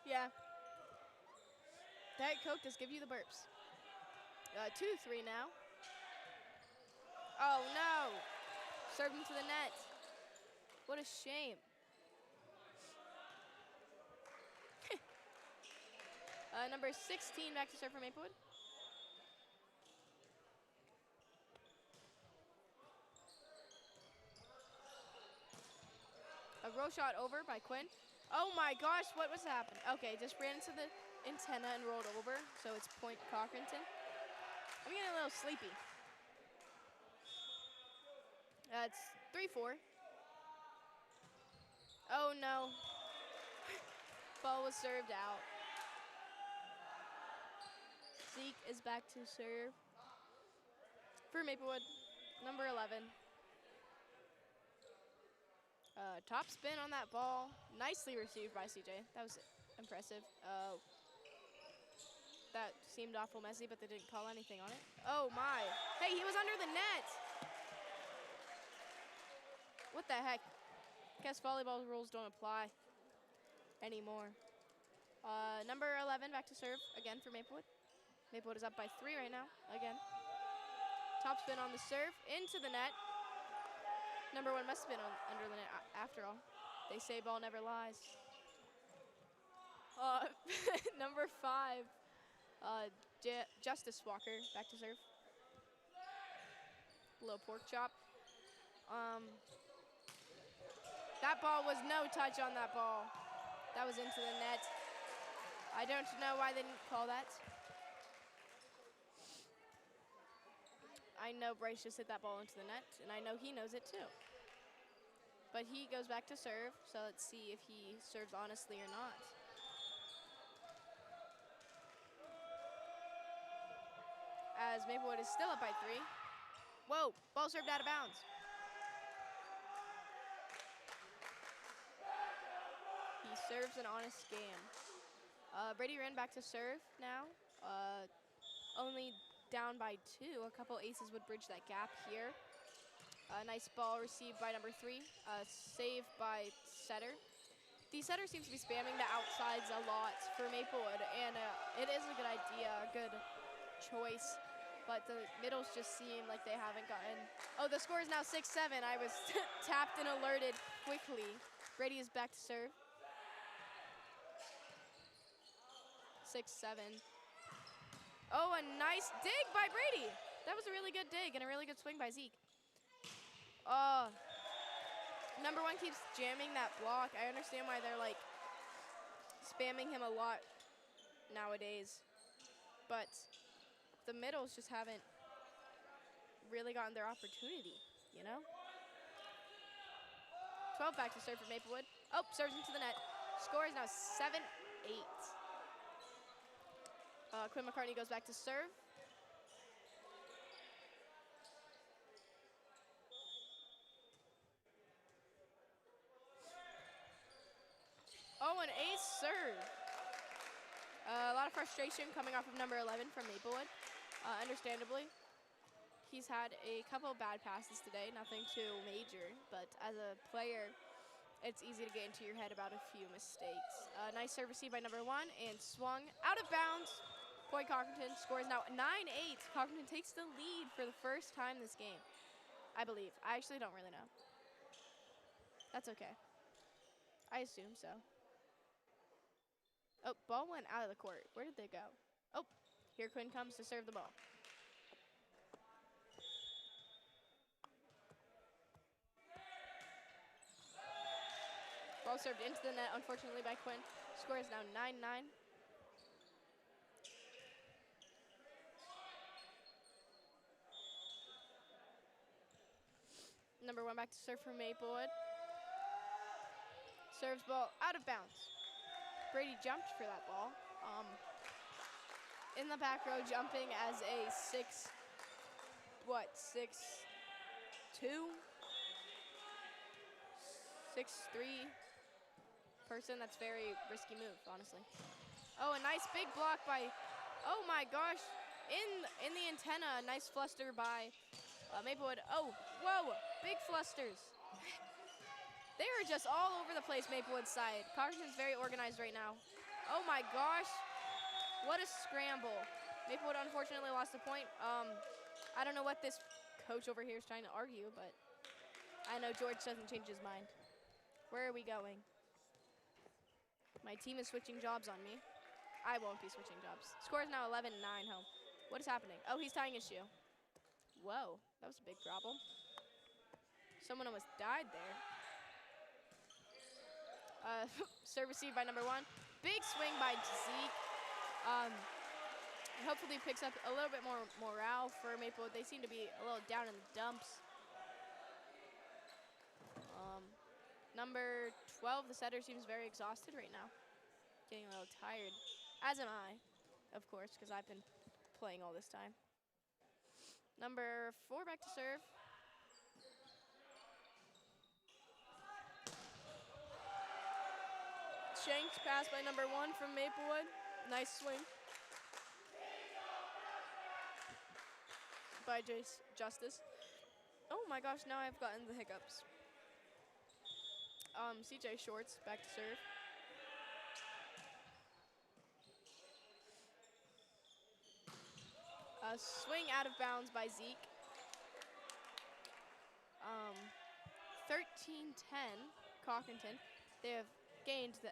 Yeah. Diet Coke does give you the burps. 2-3 now. Oh, no. Served into the net. What a shame. Number 16 back to serve for Maplewood. A row shot over by Quinn. Oh my gosh, what was happening? Okay, just ran into the antenna and rolled over, so it's point Cochranton. I'm getting a little sleepy. It's 3-4. Oh no. Ball was served out. Zeke is back to serve for Maplewood, number 11. Top spin on that ball. Nicely received by CJ. That was impressive. That seemed awful messy, but they didn't call anything on it. Oh my. Hey, he was under the net. What the heck? Guess volleyball rules don't apply anymore. Number 11 back to serve again for Maplewood. Maplewood is up by 3 right now, again. Top spin on the serve, into the net. Number 1 must have been under the net after all. They say ball never lies. Number 5, Justice Walker back to serve. Little pork chop. That ball was no touch on that ball. That was into the net. I don't know why they didn't call that. I know Bryce just hit that ball into the net, and I know he knows it too. But he goes back to serve, so let's see if he serves honestly or not. As Maplewood is still up by 3. Whoa, ball served out of bounds. He serves an honest game. Brady ran back to serve now. Only down by 2. A couple aces would bridge that gap here. Nice ball received by number 3. Save by setter. The setter seems to be spamming the outsides a lot for Maplewood, and it is a good idea, a good choice. But the middles just seem like they haven't gotten. Oh, the score is now 6-7. I was tapped and alerted quickly. Brady is back to serve. 6-7. Oh, a nice dig by Brady. That was a really good dig and a really good swing by Zeke. Number 1 keeps jamming that block. I understand why they're like spamming him a lot nowadays, but the middles just haven't really gotten their opportunity, you know? 12 back to serve for Maplewood. Oh, serves into the net. Score is now 7-8. Quinn McCartney goes back to serve. Oh, an ace serve. A lot of frustration coming off of number 11 from Maplewood, understandably. He's had a couple of bad passes today, nothing too major, but as a player, it's easy to get into your head about a few mistakes. Nice serve received by number 1 and swung out of bounds. Point Cochranton. Score is now 9-8. Cochranton takes the lead for the first time this game, I believe. I actually don't really know. That's okay. I assume so. Oh, ball went out of the court. Where did they go? Oh, here Quinn comes to serve the ball. Ball served into the net, unfortunately, by Quinn. Score is now 9-9. Number 1 back to serve for Maplewood. Serves ball out of bounds. Brady jumped for that ball. In the back row, jumping as a 6'2", 6'3" person. That's a very risky move, honestly. Oh, a nice big block by, oh my gosh, in the antenna, a nice fluster by Maplewood. Oh, whoa, big flusters. They are just all over the place, Maplewood's side. Cochranton's very organized right now. Oh my gosh, what a scramble. Maplewood unfortunately lost the point. I don't know what this coach over here is trying to argue, but I know George doesn't change his mind. Where are we going? My team is switching jobs on me. I won't be switching jobs. Score is now 11-9 home. What is happening? Oh, he's tying his shoe. Whoa, that was a big problem. Someone almost died there. Serve received by number 1. Big swing by Zeke. Hopefully picks up a little bit more morale for Maplewood. They seem to be a little down in the dumps. Number 12, the setter, seems very exhausted right now. Getting a little tired, as am I, of course, because I've been playing all this time. Number 4 back to serve. Shanked pass by number 1 from Maplewood. Nice swing by Jace Justice. Oh my gosh, now I've gotten the hiccups. CJ Shorts back to serve. A swing out of bounds by Zeke. 13-10, Cochranton. They have gained the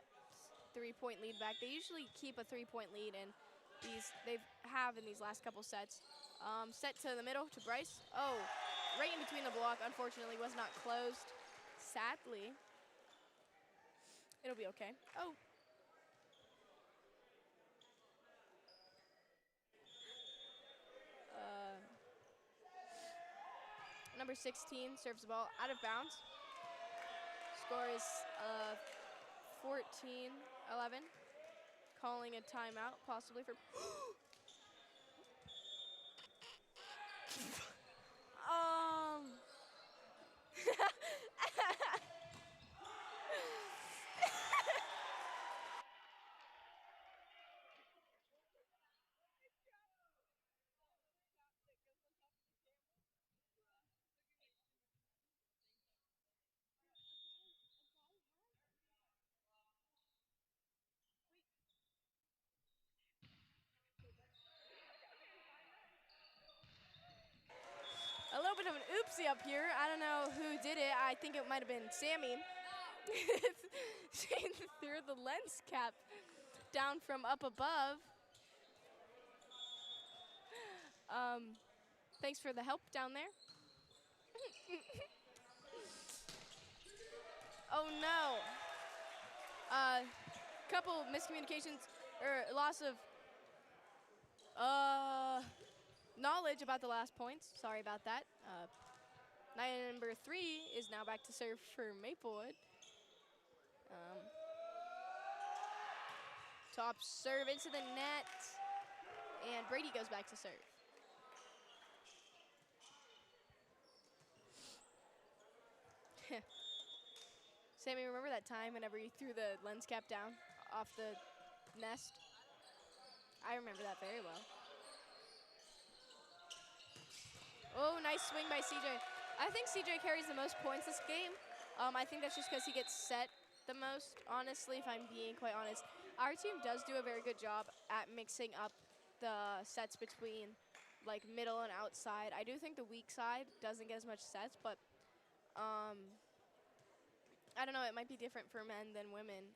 3-point lead back. They usually keep a 3-point lead, and they have in these last couple sets. Set to the middle to Bryce. Oh, right in between the block. Unfortunately, was not closed. Sadly, it'll be okay. Oh. Number 16 serves the ball out of bounds. Score is 14-11. Calling a timeout, possibly for. A little bit of an oopsie up here. I don't know who did it. I think it might have been Sammy. Shane threw the lens cap down from up above. Thanks for the help down there. Oh no. Couple miscommunications, or loss of knowledge about the last points. Sorry about that. Number 3 is now back to serve for Maplewood. Top serve into the net, and Brady goes back to serve. Sammy, remember that time whenever you threw the lens cap down off the nest? I remember that very well. Oh, nice swing by CJ. I think CJ carries the most points this game. I think that's just because he gets set the most, honestly, if I'm being quite honest. Our team does do a very good job at mixing up the sets between like middle and outside. I do think the weak side doesn't get as much sets, but I don't know, it might be different for men than women.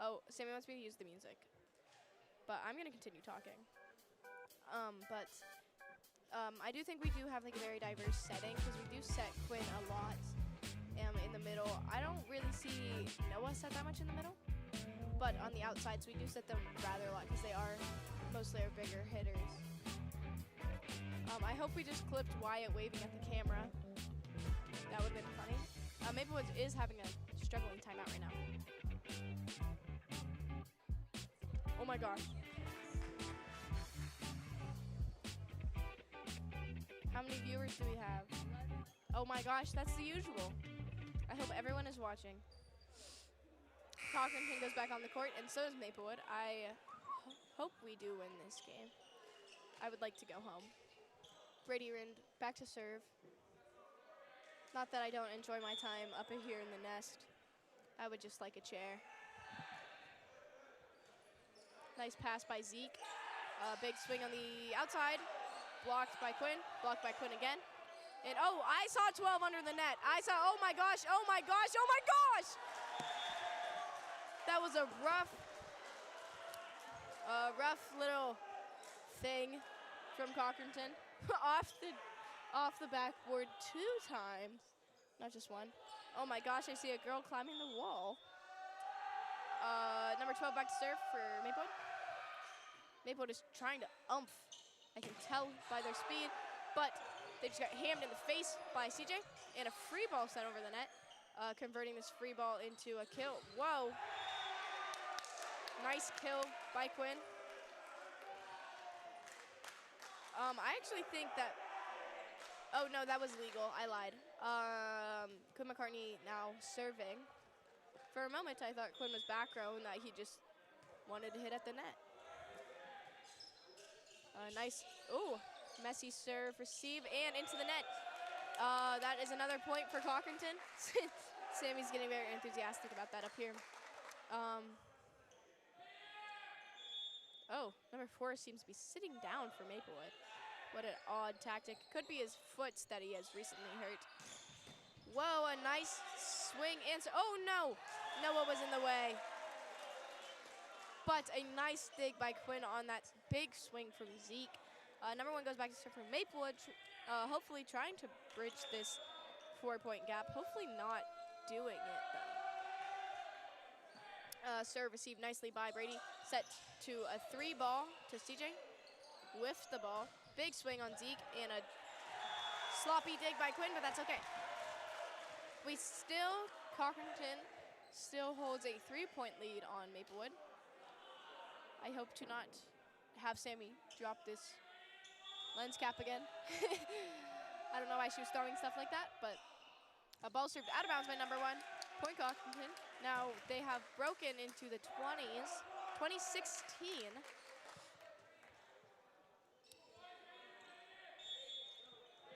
Oh, Sammy wants me to use the music, but I'm gonna continue talking. I do think we do have like a very diverse setting, because we do set Quinn a lot in the middle. I don't really see Noah set that much in the middle, but on the outsides we do set them rather a lot, because they are mostly our bigger hitters. I hope we just clipped Wyatt waving at the camera. That would have been funny. Maplewood is having a struggling timeout right now. Oh my gosh. How many viewers do we have? Oh my gosh, that's the usual. I hope everyone is watching. Cochranton goes back on the court, and so does Maplewood. I hope we do win this game. I would like to go home. Brady Rind back to serve. Not that I don't enjoy my time up here in the nest. I would just like a chair. Nice pass by Zeke. Big swing on the outside. Blocked by Quinn. Blocked by Quinn again. And oh, I saw 12 under the net. I saw, oh my gosh, oh my gosh, oh my gosh! That was a rough little thing from Cochranton. off the backboard 2 times, not just one. Oh my gosh, I see a girl climbing the wall. Number 12 back to serve for Maplewood. Maplewood is trying to umph. I can tell by their speed, but they just got hammed in the face by CJ, and a free ball sent over the net, converting this free ball into a kill. Whoa. Nice kill by Quinn. I actually think that, oh no, that was legal, I lied. Quinn McCartney now serving. For a moment, I thought Quinn was back row and that he just wanted to hit at the net. Nice, ooh, messy serve, receive, and into the net. That is another point for Cochranton. Sammy's getting very enthusiastic about that up here. Oh, number 4 seems to be sitting down for Maplewood. What an odd tactic. Could be his foot that he has recently hurt. Whoa, a nice swing answer. Oh no, Noah was in the way. But a nice dig by Quinn on that big swing from Zeke. Number 1 goes back to serve for Maplewood, hopefully trying to bridge this 4-point gap. Hopefully not doing it though. Serve received nicely by Brady. Set to a 3 ball to CJ. Whiffed the ball. Big swing on Zeke and a sloppy dig by Quinn, but that's okay. Cochranton still holds a 3-point lead on Maplewood. I hope to not have Sammy drop this lens cap again. I don't know why she was throwing stuff like that, but a ball served out of bounds by number 1. Point Cochranton. Now they have broken into the 20s. 2016.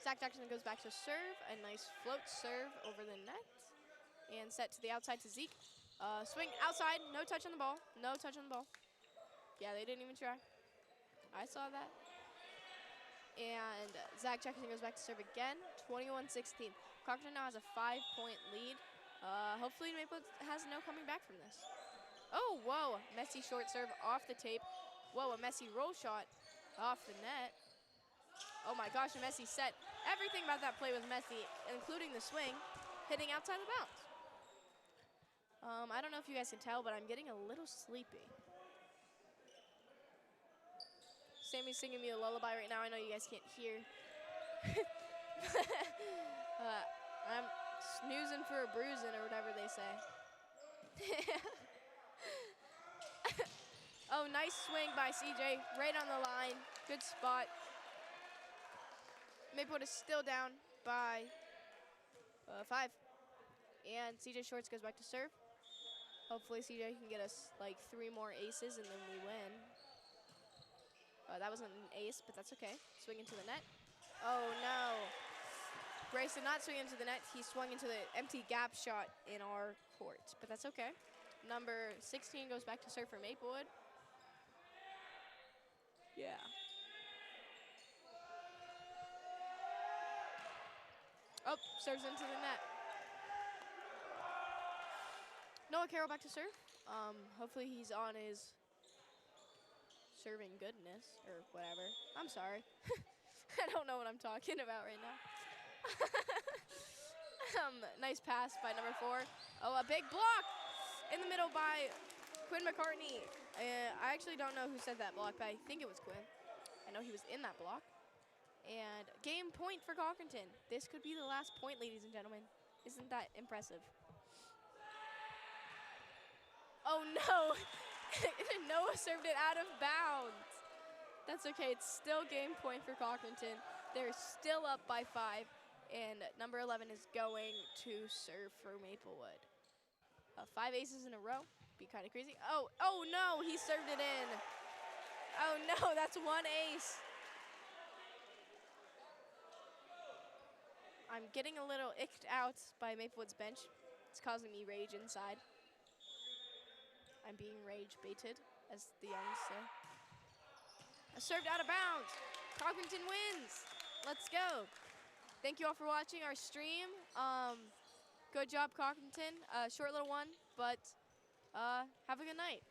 Zach Jackson goes back to serve. A nice float serve over the net. And set to the outside to Zeke. Swing outside. No touch on the ball. No touch on the ball. Yeah, they didn't even try. I saw that. And Zach Jackson goes back to serve again. 21-16. Cochranton now has a 5-point lead. Hopefully Maplewood has no coming back from this. Oh, whoa. Messy short serve off the tape. Whoa, a messy roll shot off the net. Oh my gosh, a messy set. Everything about that play was messy, including the swing, hitting outside the bounds. I don't know if you guys can tell, but I'm getting a little sleepy. Sammy's singing me a lullaby right now. I know you guys can't hear. I'm snoozing for a bruising or whatever they say. Oh, nice swing by CJ, right on the line. Good spot. Maplewood is still down by 5. And CJ Shorts goes back to serve. Hopefully CJ can get us like 3 more aces and then we win. That wasn't an ace, but that's okay. Swing into the net. Oh no. Bryce did not swing into the net. He swung into the empty gap shot in our court, but that's okay. Number 16 goes back to serve for Maplewood. Yeah. Oh, serves into the net. Noah Carroll back to serve. Hopefully he's on his serving goodness or whatever. I'm sorry. I don't know what I'm talking about right now. Nice pass by number 4. Oh, a big block in the middle by Quinn McCartney. I actually don't know who said that block, but I think it was Quinn. I know he was in that block. And game point for Cochranton. This could be the last point, ladies and gentlemen. Isn't that impressive? Oh no! Noah served it out of bounds. That's okay, it's still game point for Cochranton. They're still up by 5, and number 11 is going to serve for Maplewood. 5 aces in a row. be kind of crazy. Oh no, he served it in. Oh no, that's one ace. I'm getting a little icked out by Maplewood's bench. It's causing me rage inside. I'm being rage baited, as the young say. Served out of bounds. Cochranton wins. Let's go. Thank you all for watching our stream. Good job, Cochranton. Short little one, but have a good night.